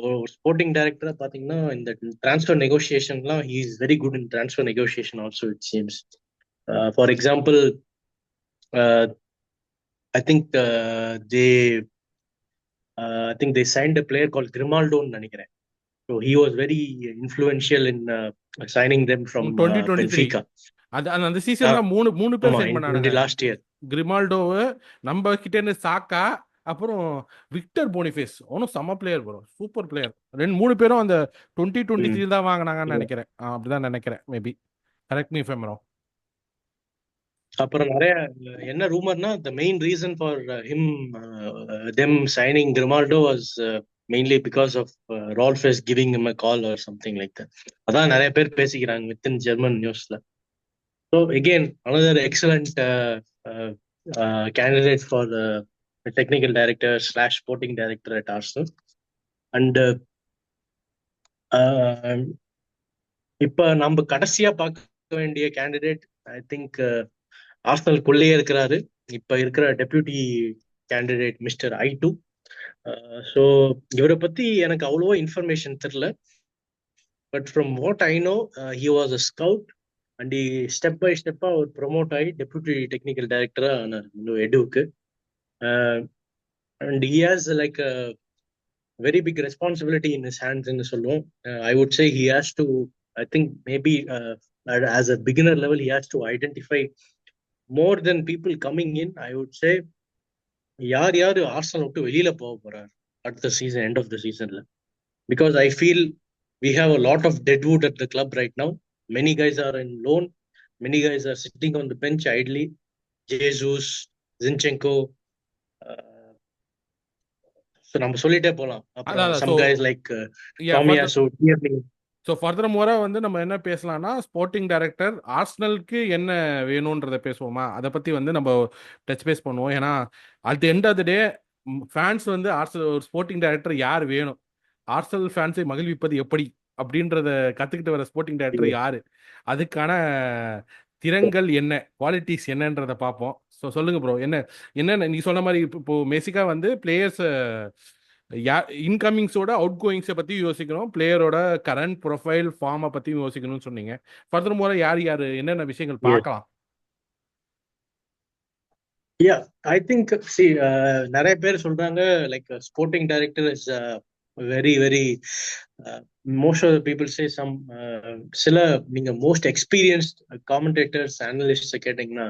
Speaker 2: ஒரு ஸ்போர்ட்டிங் டைரக்டரா பார்த்தீங்கன்னா இந்த டிரான்ஸ்ஃபர் நெகோசியேஷன்லாம் he is very good in transfer negotiation also it seems. For example, I think they I think they signed a player call கிரிமால்டோன்னு நினைக்கிறேன். So he was very influential in signing them from
Speaker 1: 2023
Speaker 2: Benfica.
Speaker 1: அந்த அந்த season தான் மூணு மூணு பேர்
Speaker 2: ஆமா,
Speaker 1: sign
Speaker 2: in
Speaker 1: பண்ணானுங்க.
Speaker 2: Last year.
Speaker 1: கிரிமால்டோவு, நம்ம கிட்ட இருந்து சாக்கா, அப்புறம் விக்டர் போனிஃபேஸ். அவனும் செம்ம பிளேயர் ப்ரோ, சூப்பர் பிளேயர். மூணு பேரும் அந்த 2023 தான் வாங்கினாங்கன்னு நினைக்கிறேன். அப்படிதான் நினைக்கிறேன், maybe. Correct me if I am wrong.
Speaker 2: அப்புறம் நிறைய என்ன ரூமர்னா, the main reason for him them signing Grimaldo was mainly because of Rolfes giving him a call or something like that. அதான் நிறைய பேர் பேசிக்கிறாங்க வித் இன் ஜெர்மன் நியூஸ்ல. So again another excellent candidate for technical director slash sporting director at Arsenal. And இப்ப நம்ம கடைசியா பார்க்க வேண்டிய கேண்டிடேட், ஐ திங்க் ஆர்சனலுக்குள்ளேயே இருக்கிறாரு. இப்ப இருக்கிற deputy candidate mister I2. So இவரை பத்தி எனக்கு அவ்வளவா இன்ஃபர்மேஷன் தெரியல. But from what I know, he was a scout and step by ஸ்டெப்பா ஒரு ப்ரொமோட் ஆகி டெபியூட்டி டெக்னிக்கல் டைரக்டரா ஆனார் இன்னும் எடுவுக்கு. And he has like a very big responsibility in his ஹேண்ட்ஸ்ன்னு சொல்லுவோம். I would say he has to, I think maybe as a beginner level he has to identify more than people coming in. I would say யார் யார் Arsenal விட்டு வெளியில போக போறார் அடுத்த season, end of த சீசன்ல. Because I feel we have a lot of deadwood at the club right now. Many guys are in loan. Many guys are sitting on the bench idly. Jesus, Zinchenko. So நம்ம சொல்லிட்டே போலாம். அப்புறம்
Speaker 1: அதான்.
Speaker 2: some
Speaker 1: so
Speaker 2: guys like Tomiyasu, Tierney.
Speaker 1: So further மோரா வந்து நம்ம என்ன பேசலாம்னா, sporting director ஆர்சனலுக்கு என்ன வேணுன்றதை பேசுவோமா? அதை பற்றி வந்து நம்ம டச் பேஸ் பண்ணுவோம். ஏன்னா at the end of the day fans வந்து ஆர்சனல் ஒரு ஸ்போர்ட்டிங் டைரக்டர் யார் வேணும், ஆர்சனல் ஃபேன்ஸை மகிழ்விப்பது எப்படி அப்படின்றத கற்றுக்கிட்டு வர ஸ்போர்ட்டிங் டைரக்டர் யார், அதுக்கான திறங்கள் என்ன, குவாலிட்டிஸ் என்னன்றதை பார்ப்போம். ஸோ சொல்லுங்க ப்ரோ, என்ன நீ சொன்ன மாதிரி இப்போ பேசிக்கா வந்து பிளேயர்ஸ் இன்கமிங்ஸோட அவுட் கோயிங்ஸை பற்றி யோசிக்கணும், பிளேயரோட கரண்ட் ப்ரொஃபைல் ஃபார்மை பற்றியும் யோசிக்கணும்னு சொன்னீங்க. ஃபர்தர் மோரா யார் யார் என்னென்ன விஷயங்கள்
Speaker 2: Yes.
Speaker 1: பார்க்கலாம்?
Speaker 2: Yeah, I think see நிறைய பேர் சொல்றாங்க like a sporting director is very very most of the people say some சில நீங்க most experienced commentators analysts கேட்டீங்கன்னா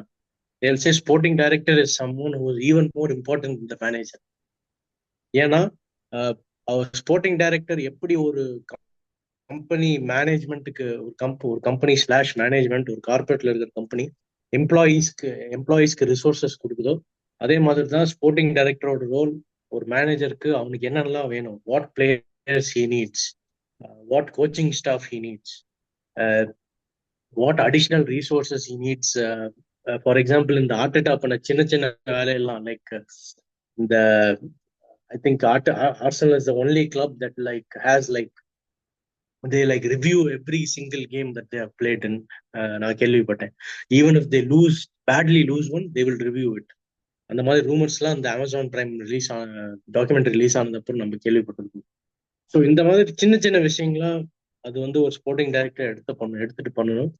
Speaker 2: they'll say sporting director is someone who is even more important than the manager. ஏன்னா அவர் sporting director எப்படி ஒரு company மேனேஜ்மெண்ட்டுக்கு ஒரு company slash management ஒரு கார்பரேட்ல இருக்கிற company எம்ப்ளாயீஸ்க்கு resources கொடுக்குதோ அதே மாதிரி தான் ஸ்போர்ட்டிங் டைரக்டரோட ரோல். ஒரு மேனேஜருக்கு அவனுக்கு என்னென்னலாம் வேணும், what players he needs, what coaching staff he needs, what additional resources he needs. For example இந்த ஆர்டெட்டா பண்ண சின்ன சின்ன வேலையெல்லாம் லைக் இந்த I think Arsenal is the only club that like has like they like review every single game that they have played in. நான் கேள்விப்பட்டேன். Even if they badly lose one, they will review it. அந்த மாதிரி ரூமர்ஸ்லாம் அந்த Amazon Prime release documentary release ஆனதப்போ நம்ம கேள்விப்பட்டிருக்கோம். So இந்த மாதிரி சின்ன சின்ன விஷயங்கள்லாம் அது வந்து ஒரு ஸ்போர்ட்டிங் டைரக்டர் எடுத்துட்டு பண்ணணும்.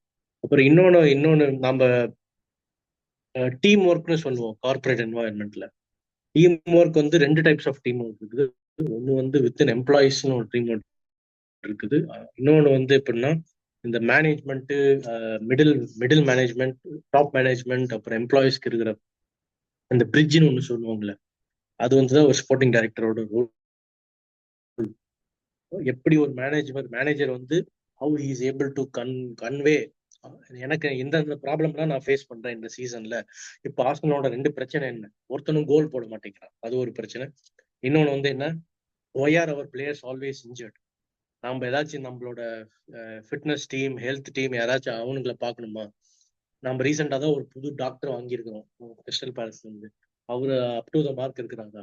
Speaker 2: அப்புறம் இன்னொன்னு நம்ம டீம் ஒர்க்னு சொல்லுவோம் கார்பரேட் என்வாயன்மெண்ட்ல. டீம் ஒர்க் வந்து 2 டைப்ஸ் ஆஃப் டீம் ஒர்க் இருக்குது. ஒன்று வந்து வித்தின் எம்ப்ளாயிஸ்னு ஒரு டீம் ஒர்க் இருக்குது. இன்னொன்று வந்து எப்படின்னா இந்த management, middle management, top management, அப்புறம் எம்ப்ளாயிஸ்க்கு இருக்கிற இந்த பிரிட்ஜ்னு ஒன்று சொல்லுவாங்கல்ல, அது வந்துதான் ஒரு ஸ்போர்ட்டிங் டைரக்டரோட ரோல். எப்படி ஒரு மேனேஜர் வந்து how he is able to convey எனக்கு எந்தெந்த ப்ராப்ளம்லாம் நான் ஃபேஸ் பண்றேன் இந்த சீசன்ல. இப்போ ஆர்சனலோட 2 பிரச்சனை என்ன, ஒருத்தனும் கோல் போட மாட்டேங்கிறான், அது ஒரு பிரச்சனை. இன்னொன்று வந்து என்ன, why are our players always injured. நம்ம ஏதாச்சும் நம்மளோட ஃபிட்னஸ் டீம், ஹெல்த் டீம் யாராச்சும் அவனுங்களை பார்க்கணுமா? நம்ம ரீசெண்டாக தான் ஒரு புது டாக்டர் வாங்கியிருக்கிறோம் கிறிஸ்டல் பேலஸ்ல இருந்து. அவரு அப் டு த மார்க் இருக்கிறாங்க.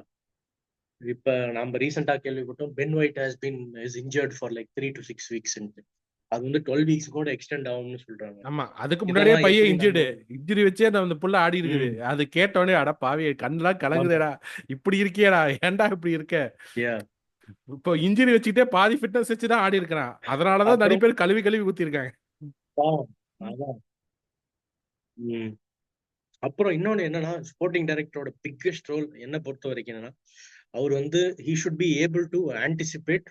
Speaker 2: இப்ப நம்ம ரீசெண்டா கேள்விப்பட்டோம் Ben White has been is injured for like 3 to 6 weeks. அது வந்து 12 weeks கூட எக்ஸ்டெண்ட் ஆகும்னு சொல்றாங்க.
Speaker 1: ஆமா, அதுக்கு முன்னாடியே
Speaker 2: இதெல்லாம்
Speaker 1: பையன்
Speaker 2: எப்படி நம்ம
Speaker 1: இன்ஜுர்டு, இன்ஜுரி வச்சே அந்த புள்ள ஆடி இருக்குது.
Speaker 2: ம்
Speaker 1: அது கேட்டோடனே அட பாவி கண்ணெல்லாம்
Speaker 2: ஆமா
Speaker 1: கலங்குதேடா, இப்படி இருக்கியேடா, ஏன்டா இப்படி இருக்க.
Speaker 2: யா
Speaker 1: இப்போ இன்ஜுரி வச்சுக்கிட்டே பாதி ஃபிட்னஸ் வச்சு தான் ஆடி இருக்கிறான். அதனாலதான் நிறைய
Speaker 2: அப்புறம்
Speaker 1: பேர் கழுவி கழுவி ஊத்தி இருக்காங்க.
Speaker 2: பாவம். அதான் ம் அப்புறம் இன்னொன்னு என்னன்னா, ஸ்போர்ட்டிங் டைரக்டரோட பிக்கெஸ்ட் ரோல் என்ன பொறுத்த வரைக்கும் என்னன்னா, அவர் வந்து he should be able to anticipate.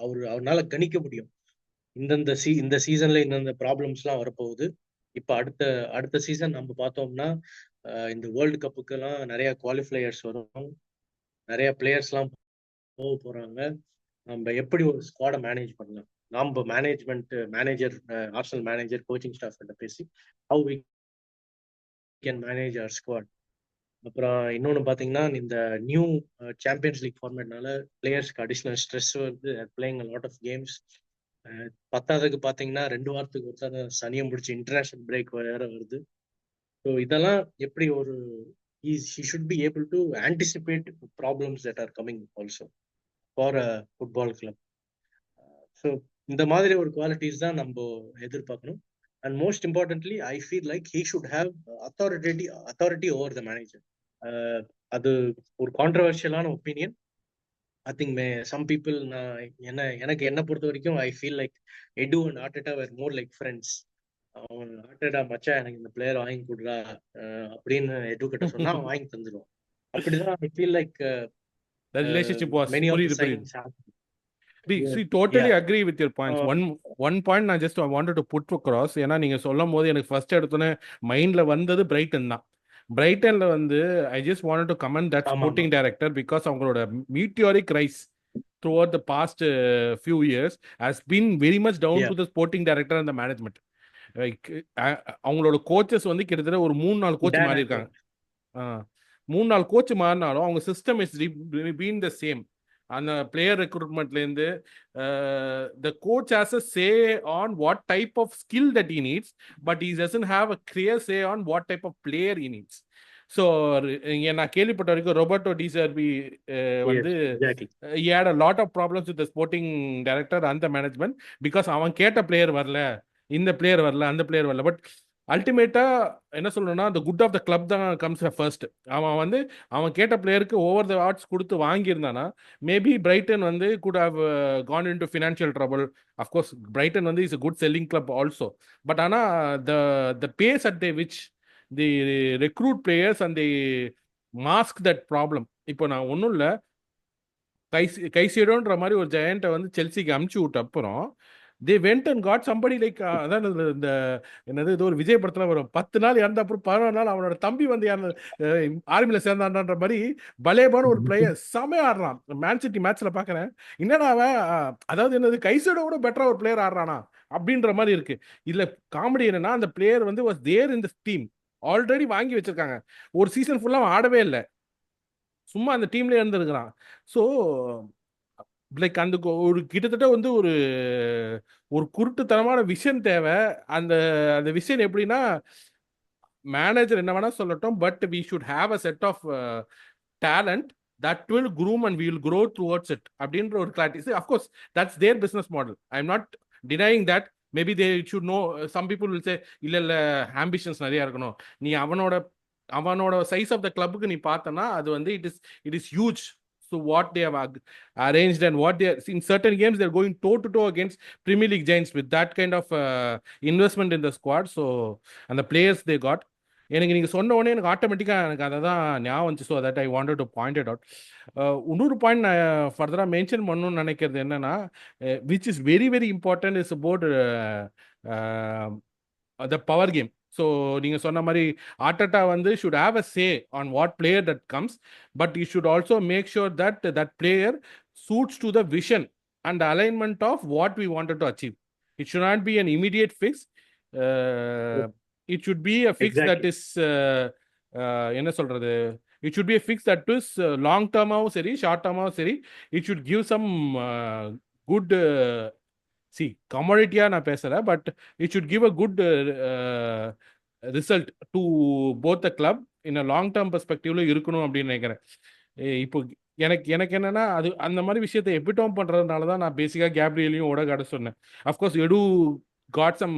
Speaker 2: அவரால் கணிக்க முடியும் இந்த சீசன்ல இந்தந்த ப்ராப்ளம்ஸ்லாம் வரப்போகுது. இப்ப அடுத்த அடுத்த சீசன் நம்ம பார்த்தோம்னா இந்த வேர்ல்டு கப்புக்கெல்லாம் நிறைய குவாலிஃபையர்ஸ் வரும், நிறைய பிளேயர்ஸ்லாம் போக போறாங்க. நம்ம எப்படி ஒரு ஸ்குவாடை மேனேஜ் பண்ணலாம், நம்ம manager Arsenal manager coaching staff கிட்ட பேசி how we can manage our squad. அப்புறம் இன்னொன்று பார்த்தீங்கன்னா, இந்த நியூ சாம்பியன்ஸ் லீக் ஃபார்மேட்னால பிளேயர்ஸ்க்கு அடிஷ்னல் ஸ்ட்ரெஸ் வருது, பிளேயிங் லாட் ஆஃப் கேம்ஸ். பத்தாவதுக்கு பார்த்தீங்கன்னா 2 வாரத்துக்கு ஒருத்தர சனியம் பிடிச்சி இன்டர்நேஷனல் பிரேக் வேற வருது. ஸோ இதெல்லாம் எப்படி ஒரு he should be able to anticipate problems that are coming also for a football club. So இந்த மாதிரி ஒரு குவாலிட்டிஸ் தான் நம்ம எதிர்பார்க்கணும். And most importantly I feel like he should have authority over the manager. அது ஒரு கான்ட்ரவர்ஷியலான opinion. I think some people, எனக்கு என்ன பொறுத்த வரைக்கும் I feel like Edu and Arteta were more like friends. அவன் ஆர்டெட்டா மச்சா எனக்கு இந்த பிளேயர் வாங்கி கொடுறா அப்படின்னு எடு கிட்ட சொன்னா அவன் வாங்கி தந்துடுவான். அப்படிதான் I feel like
Speaker 1: The relationship was
Speaker 2: many of the
Speaker 1: புரியுது.
Speaker 2: Signings.
Speaker 1: See, totally
Speaker 2: Yeah.
Speaker 1: agree with your points. One point நான் just wanted to put across. ஏன்னா நீங்க சொல்லும் போது எனக்கு ஃபர்ஸ்ட் எடுத்தோன்னே மைண்ட்ல வந்தது பிரைட்டன் தான். பிரைட்டன்ல வந்து I just wanted to comment that
Speaker 2: ஆமா ஆமா
Speaker 1: ஸ்போர்ட்டிங் டைரக்டர் பிகாஸ் அவங்களோட மீட்டியாரிக் rice throughout the past few years has been very much down
Speaker 2: Yeah.
Speaker 1: to the sporting director and the management. Like அவங்களோட coaches வந்து கிட்டத்தட்ட ஒரு 3-4 coach
Speaker 2: Dan
Speaker 1: மாறி
Speaker 2: Aykroyd.
Speaker 1: இருக்காங்க. 3-4 coach மாறினாலும் அவங்க system is been the same. அந்த player ரெக்ரூட்மெண்ட்லேருந்து the coach has a say on what type of skill that he needs, but he doesn't have a clear say on what type of player he needs. So நான் கேள்விப்பட்ட வரைக்கும் Roberto D சர்பி
Speaker 2: Yes,
Speaker 1: வந்து
Speaker 2: exactly.
Speaker 1: he had a lot of problems with the sporting director and the management because அவன் கேட்ட player வரல, இந்த player வரல, அந்த பிளேயர் வரல. பட் அல்டிமேட்டா என்ன சொல்லணும்னா அந்த குட் ஆஃப் த கிளப் தான் கம்ஸ் ஃபர்ஸ்ட். அவன் வந்து அவன் கேட்ட பிளேயருக்கு ஓவர் த ஆட்ஸ் கொடுத்து வாங்கியிருந்தானா மேபி பிரைட்டன் வந்து could have gone in to financial trouble. Of course Brighton வந்து is a good selling club also. But ஆனால் the base at they which they recruit players and they mask that problem. இப்போ நான் ஒன்றும் இல்லை, கைசேடோன்ற மாதிரி ஒரு ஜெயண்ட்டை வந்து செல்சிக்கு அமுச்சு விட்ட அப்புறம் they went and got somebody like அதான் இந்த என்னது ஏதோ ஒரு விஜய் படத்துல வரும் 10 நாள் இறந்த அப்புறம் 11 நாள் அவனோட தம்பி வந்து ஆர்மியில சேர்ந்தான்ற மாதிரி பலேபான ஒரு பிளேயர் செமையா ஆடுறான். மேன் சிட்டி மேட்ச்ல பாக்குறேன், என்னடா அவன் அதாவது என்னது கைசோட கூட பெட்டரா ஒரு பிளேயர் ஆடுறானா அப்படின்ற மாதிரி இருக்கு. இதுல காமெடி என்னன்னா அந்த பிளேயர் வந்து was there in the team, already வாங்கி வச்சிருக்காங்க, ஒரு சீசன் ஃபுல்லா அவன் ஆடவே இல்லை, சும்மா அந்த டீம்ல இருந்திருக்கிறான். ஸோ லைக் அந்த ஒரு கிட்டத்தட்ட வந்து ஒரு ஒரு குருட்டுத்தனமான விஷன் தேவை. அந்த அந்த விஷன் எப்படின்னா மேனேஜர் என்ன வேணா சொல்லட்டும், but we should have a set of talent that will groom and we will grow towards it அப்படின்ற ஒரு clarity. See, of course that's their business model, I'm not denying that. Maybe they should know, some people will say இல்ல ambitions நிறைய இருக்கணும், நீ அவனோட size of the கிளப்புக்கு நீ பார்த்தனா அது வந்து it is huge. So what they have arranged and what they are, in certain games they're going toe to toe against Premier League giants with that kind of investment in the squad. So and the players they got, எனக்கு நீங்கள் சொன்ன உடனே எனக்கு ஆட்டோமேட்டிக்காக எனக்கு அதை தான் ஞாபகம் வந்துச்சு. So that I wanted to point it out. இன்னொரு பாயிண்ட் நான் ஃபர்தராக மென்ஷன் பண்ணணும்னு நினைக்கிறது என்னன்னா, which is very very important is about the power game. So நீங்கள் சொன்ன மாதிரி ஆர்டெட்டா வந்து should have a say on what player that comes, but you should also make sure that that player suits to the vision and alignment of what we wanted to achieve. It should not be an immediate fix. It should be a fix that is என்ன சொல்றது, it should be a fix that is long term-ஆவும் சரி short term-ஆவும் சரி, it should give some good see commodity-யா நான் பேசல, but it should give a good result to both the club இன்னும் long term பெர்ஸ்பெக்டிவ்ல இருக்கணும் அப்படின்னு நினைக்கிறேன். இப்போ எனக்கு எனக்கு என்னன்னா அது அந்த மாதிரி விஷயத்தை எபிட்டோம் பண்றதுனால தான் நான் பேசிக்கா கேப்ரியலையும் ஓடகாட சொன்னேன். Of course Edu got some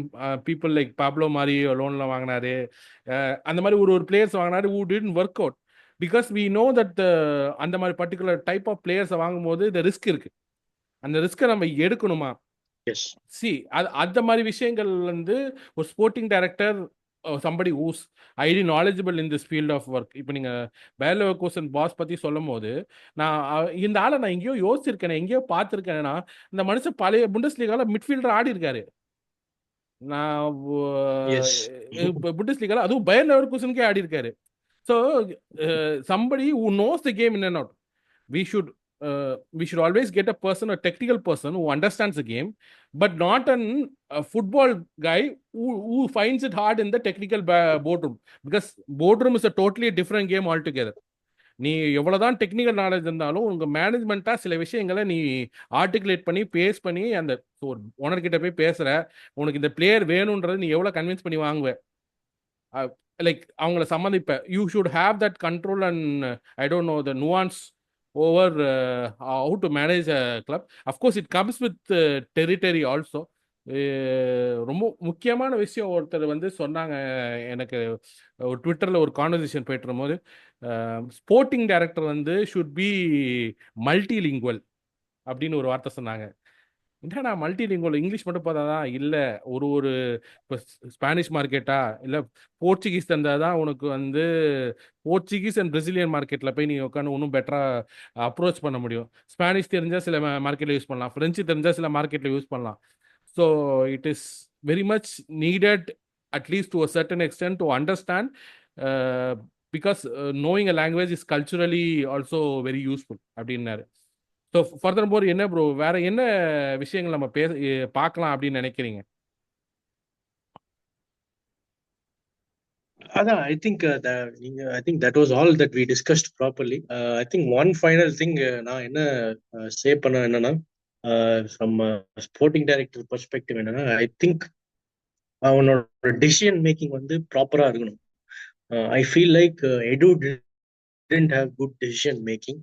Speaker 1: people like Pablo மாதிரி லோன்ல வாங்கினாரு. அந்த மாதிரி ஒரு ஒரு பிளேயர்ஸ் வாங்கினாரு who didn't work out because we know that அந்த மாதிரி பர்டிகுலர் டைப் ஆஃப் பிளேயர்ஸை வாங்கும்போது இந்த ரிஸ்க் இருக்கு. அந்த ரிஸ்க்கை நம்ம எடுக்கணுமா?
Speaker 2: எஸ்.
Speaker 1: சி அது அந்த மாதிரி விஷயங்கள் வந்து ஒரு sporting director somebody who's IT knowledgeable in this field of work. இப்போ நீங்கள் பேர் லெவர்கூசன் பாஸ் பற்றி சொல்லும் போது நான் இந்த ஆளை நான் எங்கேயோ யோசிச்சிருக்கேன், எங்கேயோ பார்த்துருக்கேன்னா இந்த மனுஷன் பழைய புண்டஸ்லீகால மிட்ஃபீல்டர் ஆடி இருக்காரு. நான்
Speaker 2: எஸ்.
Speaker 1: இப்போ புண்டஸ்லீகால அதுவும் பயர் லெவர்கூசனுக்கே ஆடி இருக்காரு. So somebody who knows the game in and out. we should we should always get a person, a technical person who understands the game, but not a football guy who finds it hard in the technical boardroom, because boardroom is a totally different game altogether. நீ எவ்வளவுதான் technical knowledge இருந்தாலும் உங்க மேனேஜ்மெண்ட்டா சில விஷயங்களை நீ articulate பண்ணி base பண்ணி அந்த ஓனர் கிட்ட போய் பேசுற, உனக்கு இந்த பிளேயர் வேணும்ன்றது நீ எவ்வளவு கன்வின்ஸ் பண்ணி வாங்குவ, லைக் அவங்கள சம்மதிப்ப. You should have that control and I don't know the nuance over how to manage a club. Of course it comes with territory also. ரொம்ப முக்கியமான விஷயம் ஒருத்தர் வந்து சொன்னாங்க எனக்கு, ஒரு ட்விட்டரில் ஒரு கான்வர்சேஷன் போயிட்டு இருக்கும்போது, ஸ்போர்ட்டிங் டைரக்டர் வந்து ஷுட் பி மல்டிலிங்குவல் அப்படின்னு ஒரு வார்த்தை சொன்னாங்க. என்னடா மல்டிலிங்குவல், இங்கிலீஷ் மட்டும் பார்த்தாதான் இல்லை, ஒரு ஒரு இப்போ ஸ்பானிஷ் மார்க்கெட்டா இல்லை போர்ச்சுகீஸ் தந்தால் தான் உனக்கு வந்து போர்ச்சுகீஸ் அண்ட் பிரசிலியன் மார்க்கெட்டில் போய் நீ உட்காந்து இன்னும் பெட்டராக அப்ரோச் பண்ண முடியும். ஸ்பானிஷ் தெரிஞ்சால் சில மார்க்கெட்டில் யூஸ் பண்ணலாம், ஃப்ரெஞ்சு தெரிஞ்சால் சில மார்க்கெட்டில் யூஸ் பண்ணலாம். So it is very much needed at least to a certain extent to understand, because knowing a language is culturally also very useful அப்படின்னாரு. ஸோ ஃபர்தர் மோர் என்ன ப்ரோ வேற என்ன விஷயங்கள் நம்ம பார்க்கலாம் அப்படின்னு நினைக்கிறீங்க?
Speaker 2: அதான் ஐ திங்க் நீங்க I think that was all that we discussed properly. I think one final thing நான் என்ன சே பண்ண என்னன்னா, ஃப்ரம் ஸ்போர்ட்டிங் டைரக்டர் பெர்ஸ்பெக்டிவ் என்னன்னா, ஐ திங்க் அவனோட டிசிஷன் மேக்கிங் வந்து ப்ராப்பரா இருக்கணும். ஐ ஃபீல் லைக் எடு didn't have good decision making.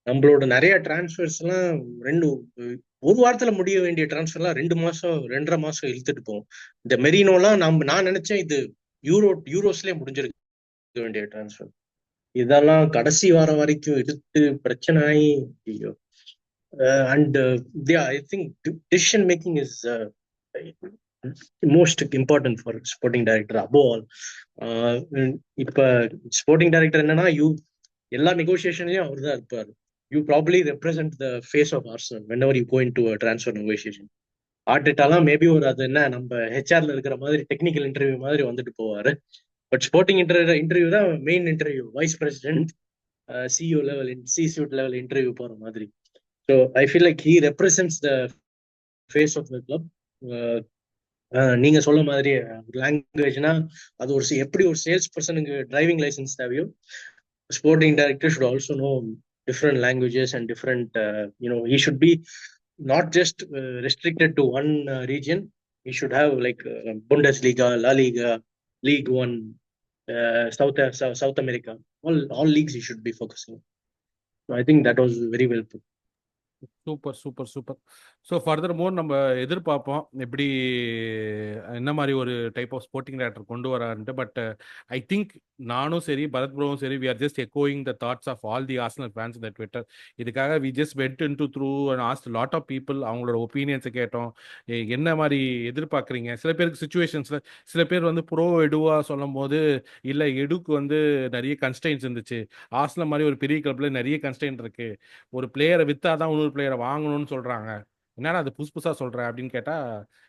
Speaker 2: நம்மளோட நிறைய டிரான்ஸ்ஃபர்ஸ் எல்லாம் ஒரு வாரத்துல முடிய வேண்டிய டிரான்ஸ்ஃபர்லாம் 2 மாசம் 2.5 மாசம் இழுத்துட்டு போகும். இந்த மெரினோலாம் நான் நினைச்சேன் இது யூரோஸ்லயே முடிஞ்சிருக்க வேண்டிய டிரான்ஸ்ஃபர். இதெல்லாம் கடைசி வாரம் வரைக்கும் எடுத்து பிரச்சனை ஆகி, ஐயோ. And I think decision making is most important for sporting director above all. இப்ப ஸ்போர்ட்டிங் டைரக்டர் என்னன்னா, எல்லா நெகோசியேஷன்லயும் அவர் தான் இருப்பாரு. You probably represent the face of Arsenal whenever you go into a transfer negotiation. ஆர்டெட்டாலாம் மேபி ஒரு அது என்ன நம்ம ஹெச்ஆர்ல இருக்கிற மாதிரி டெக்னிக்கல் இன்டர்வியூ மாதிரி வந்துட்டு போவாரு. பட் ஸ்போர்ட்டிங் இன்டர்வியூ தான் main interview, vice president CEO level C suite level interview போற மாதிரி. So I feel like he represents the face of the club. நீங்க சொல்ல மாதிரி லாங்குவேஜ்னா அது ஒரு எப்படி ஒரு சேல்ஸ் பர்சனுக்கு டிரைவிங் லைசன்ஸ் தேவையோ, sporting director should also know different languages and different he should be not just restricted to one region. He should have like Bundesliga, La Liga, League One, South America, all leagues he should be focusing. So I think that was very well put.
Speaker 1: Super super super. So further மோர் நம்ம எதிர்பார்ப்போம் எப்படி என்ன மாதிரி ஒரு type of sporting director கொண்டு வரான்ட்டு. But I think நானும் சரி பரத் ப்ரோவும் சரி வி ஆர் ஜஸ்ட் எக்கோயிங் the thoughts of all the Arsenal fans in Twitter. இதுக்காக we just went in to through and asked lot of people, அவங்களோட ஒப்பீனியன்ஸை கேட்டோம். என்ன மாதிரி எதிர்பார்க்குறீங்க? சில பேருக்கு சுச்சுவேஷன்ஸில் சில பேர் வந்து ப்ரோ எடுவா சொல்லும் போது இல்லை எடுக்கு வந்து நிறைய கன்ஸ்டைன்ஸ் இருந்துச்சு, ஆர்சனல் மாதிரி ஒரு பெரிய கிளப்ல நிறைய கன்ஸ்டைன்ட் இருக்கு, ஒரு பிளேயரை வித்தாதான் இன்னொரு பிளேயரை வாங்கணும்னு சொல்றாங்க, என்னடா அது புதுசு புதுசா சொல்றேன் அப்படின்னு கேட்டா,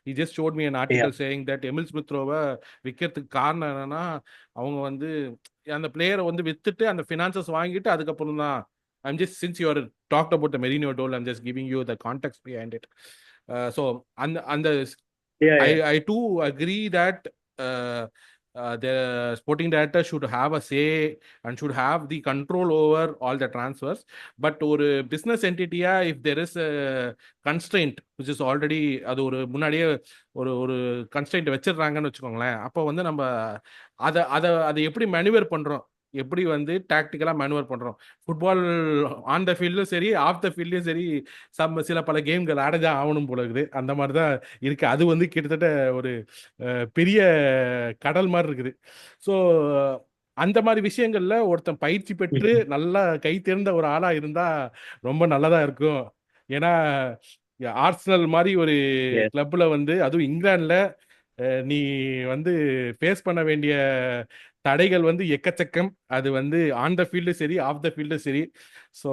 Speaker 1: he just showed me an article saying that Emil Smith ரோவை விற்கிறதுக்கு காரணம் என்னன்னா, அவங்க வந்து அந்த பிளேயரை வந்து வித்துட்டு அந்த ஃபினான்சஸ் வாங்கிட்டு அதுக்கப்புறம் தான் I'm just since you are talked about the Merino deal, I'm just giving you the context behind it. So and I too agree that the sporting director should have a say and should have the control over all the transfers. But ஒரு business entity-யா if there is a constraint which is already அது ஒரு முன்னாடியே ஒரு ஒரு constraint வச்சிடுறாங்கன்னு வச்சுக்கோங்களேன், அப்போ வந்து நம்ம அதை எப்படி மேனுவர் பண்றோம், எப்படி வந்து டாக்டிக்கலா மேனுவர் பண்றோம். ஃபுட்பால் ஆன் த ஃபீல்டும் சரி, ஆஃப் த ஃபீல்ட்லயும் சரி, சில பல கேம்கள் ஆடதான் ஆகணும் போல இருக்குது. அந்த மாதிரி தான் இருக்கு. அது வந்து கிட்டத்தட்ட ஒரு பெரிய கடல் மாதிரி இருக்குது. ஸோ அந்த மாதிரி விஷயங்கள்ல ஒருத்தன் பயிற்சி பெற்று நல்லா கை தேர்ந்த ஒரு ஆளா இருந்தா ரொம்ப நல்லதா இருக்கும். ஏன்னா ஆர்சனல் மாதிரி ஒரு
Speaker 2: Yes.
Speaker 1: கிளப்ல வந்து, அதுவும் இங்கிலாந்துல நீ வந்து ஃபேஸ் பண்ண வேண்டிய தடைகள் வந்து எக்கச்சக்கம். அது வந்து ஆன் த ஃபீல்டும் சரி, ஆஃப் த ஃபீல்டும் சரி. ஸோ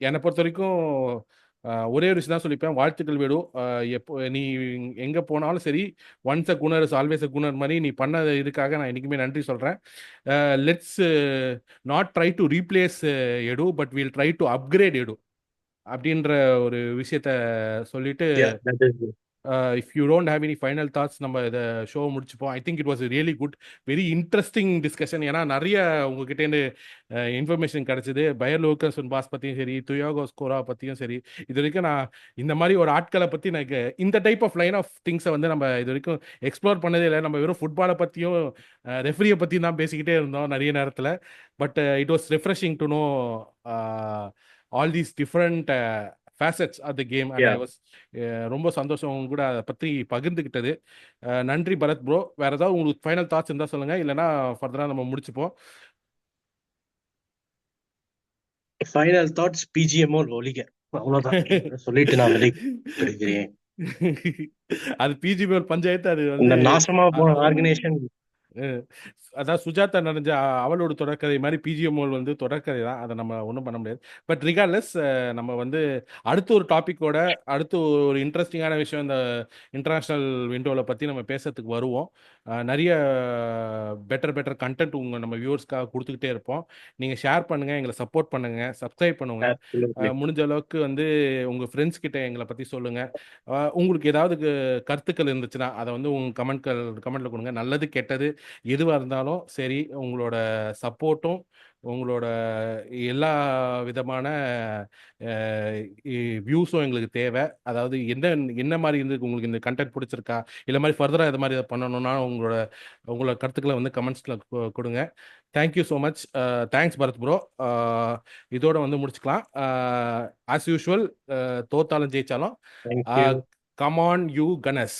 Speaker 1: என்னை பொறுத்த வரைக்கும் ஒரே ஒரு விஷயம் தான் சொல்லிப்பேன். வாழ்த்துக்கள் வேணும். எப்போ நீ எங்க போனாலும் சரி, once a gunner is always a gunner மாதிரி நீ பண்ண இதுக்காக நான் என்னைக்குமே நன்றி சொல்றேன். Let's not try to replace Edu, but will try to upgrade Edu அப்படின்ற ஒரு விஷயத்த சொல்லிட்டு,
Speaker 2: Yeah, that is good.
Speaker 1: If you don't have any final thoughts, நம்ம இதை ஷோ முடிச்சுப்போம். I think it was really good, very interesting discussion. ஏன்னா நிறைய உங்ககிட்டேருந்து information கிடைச்சது. பயர் லோக்கஸ் பாஸ் பற்றியும் சரி, துயாகோ ஸ்கோரா பற்றியும் சரி. இது வரைக்கும் நான் இந்த மாதிரி ஒரு ஆட்களை பற்றி எனக்கு இந்த டைப் ஆஃப் லைன் ஆஃப் திங்ஸை வந்து நம்ம இது வரைக்கும் எக்ஸ்ப்ளோர் பண்ணதே இல்லை. நம்ம வெறும் ஃபுட்பாலை பற்றியும் ரெஃப்ரியை பற்றியும் தான் பேசிக்கிட்டே இருந்தோம் நிறைய நேரத்தில். But it was refreshing to know all these different facets of the game. And I
Speaker 2: Yeah.
Speaker 1: Was ரொம்ப சந்தோஷம் உங்க கூட அதை பற்றி பகிர்ந்துக்கிட்டது. நன்றி பரத் ப்ரோ. வேற ஏதாவது உங்களுக்கு ஃபைனல் தாட்ஸ் இருந்தால் சொல்லுங்க, இல்லைன்னா ஃபர்தராக நம்ம முடிச்சுப்போம்.
Speaker 2: ஃபைனல் தாட்ஸ் பிஜிஎம்ஓ ஒலிக, அவ்வளவுதான். இதை சொல்லிட்டு நான் விலை பெறுகிறேன்.
Speaker 1: அது பிஜிபிஎல் பஞ்சாயத்து. அது
Speaker 2: இந்த
Speaker 1: வந்து
Speaker 2: நாசமா போன ஆர்கனைசேஷன்.
Speaker 1: அஹ், அதான் சுஜாதா நிறைஞ்ச அவளோட தொடர்கதை மாதிரி பிஜிஎம்ஓல் வந்து தொடர்கதை தான். அதை நம்ம ஒன்றும் பண்ண முடியாது. பட் ரிகார்ட்லெஸ், நம்ம வந்து அடுத்த ஒரு டாப்பிக்கோட, அடுத்து ஒரு இன்ட்ரெஸ்டிங்கான விஷயம் இந்த இன்டர்நேஷ்னல் விண்டோவில் பற்றி நம்ம பேசுறதுக்கு வருவோம். நிறைய பெட்டர் கண்டென்ட் நம்ம வியூவர்ஸ்க்காக கொடுத்துக்கிட்டே இருப்போம். நீங்கள் ஷேர் பண்ணுங்கள், எங்களை சப்போர்ட் பண்ணுங்கள், சப்ஸ்கிரைப் பண்ணுங்கள்.
Speaker 2: Absolutely.
Speaker 1: முடிஞ்ச அளவுக்கு வந்து உங்கள் ஃப்ரெண்ட்ஸ் கிட்ட எங்களை பற்றி சொல்லுங்கள். உங்களுக்கு ஏதாவது கருத்துக்கள் இருந்துச்சுன்னா அதை வந்து உங்கள் கமெண்ட்டில் கொடுங்க. நல்லது கெட்டது எதுவாக இருந்தாலும் சரி, உங்களோட சப்போர்ட்டும் உங்களோட எல்லா விதமான வியூஸும் எங்களுக்கு தேவை. அதாவது என்ன என்ன மாதிரி இருந்து உங்களுக்கு இந்த கண்டென்ட் பிடிச்சிருக்கா, இல்லை மாதிரி ஃபர்தராக இது மாதிரி இதை பண்ணணும்னா உங்களோட கருத்துக்களை வந்து கமெண்ட்ஸில் கொடுங்க. Thank you so much. Thanks Bharath bro. இதோட வந்து முடிச்சுக்கலாம். ஆஸ் யூஷுவல், தோத்தாலும் ஜெயிச்சாலும்
Speaker 2: Thank you.
Speaker 1: Come on you கனஸ்.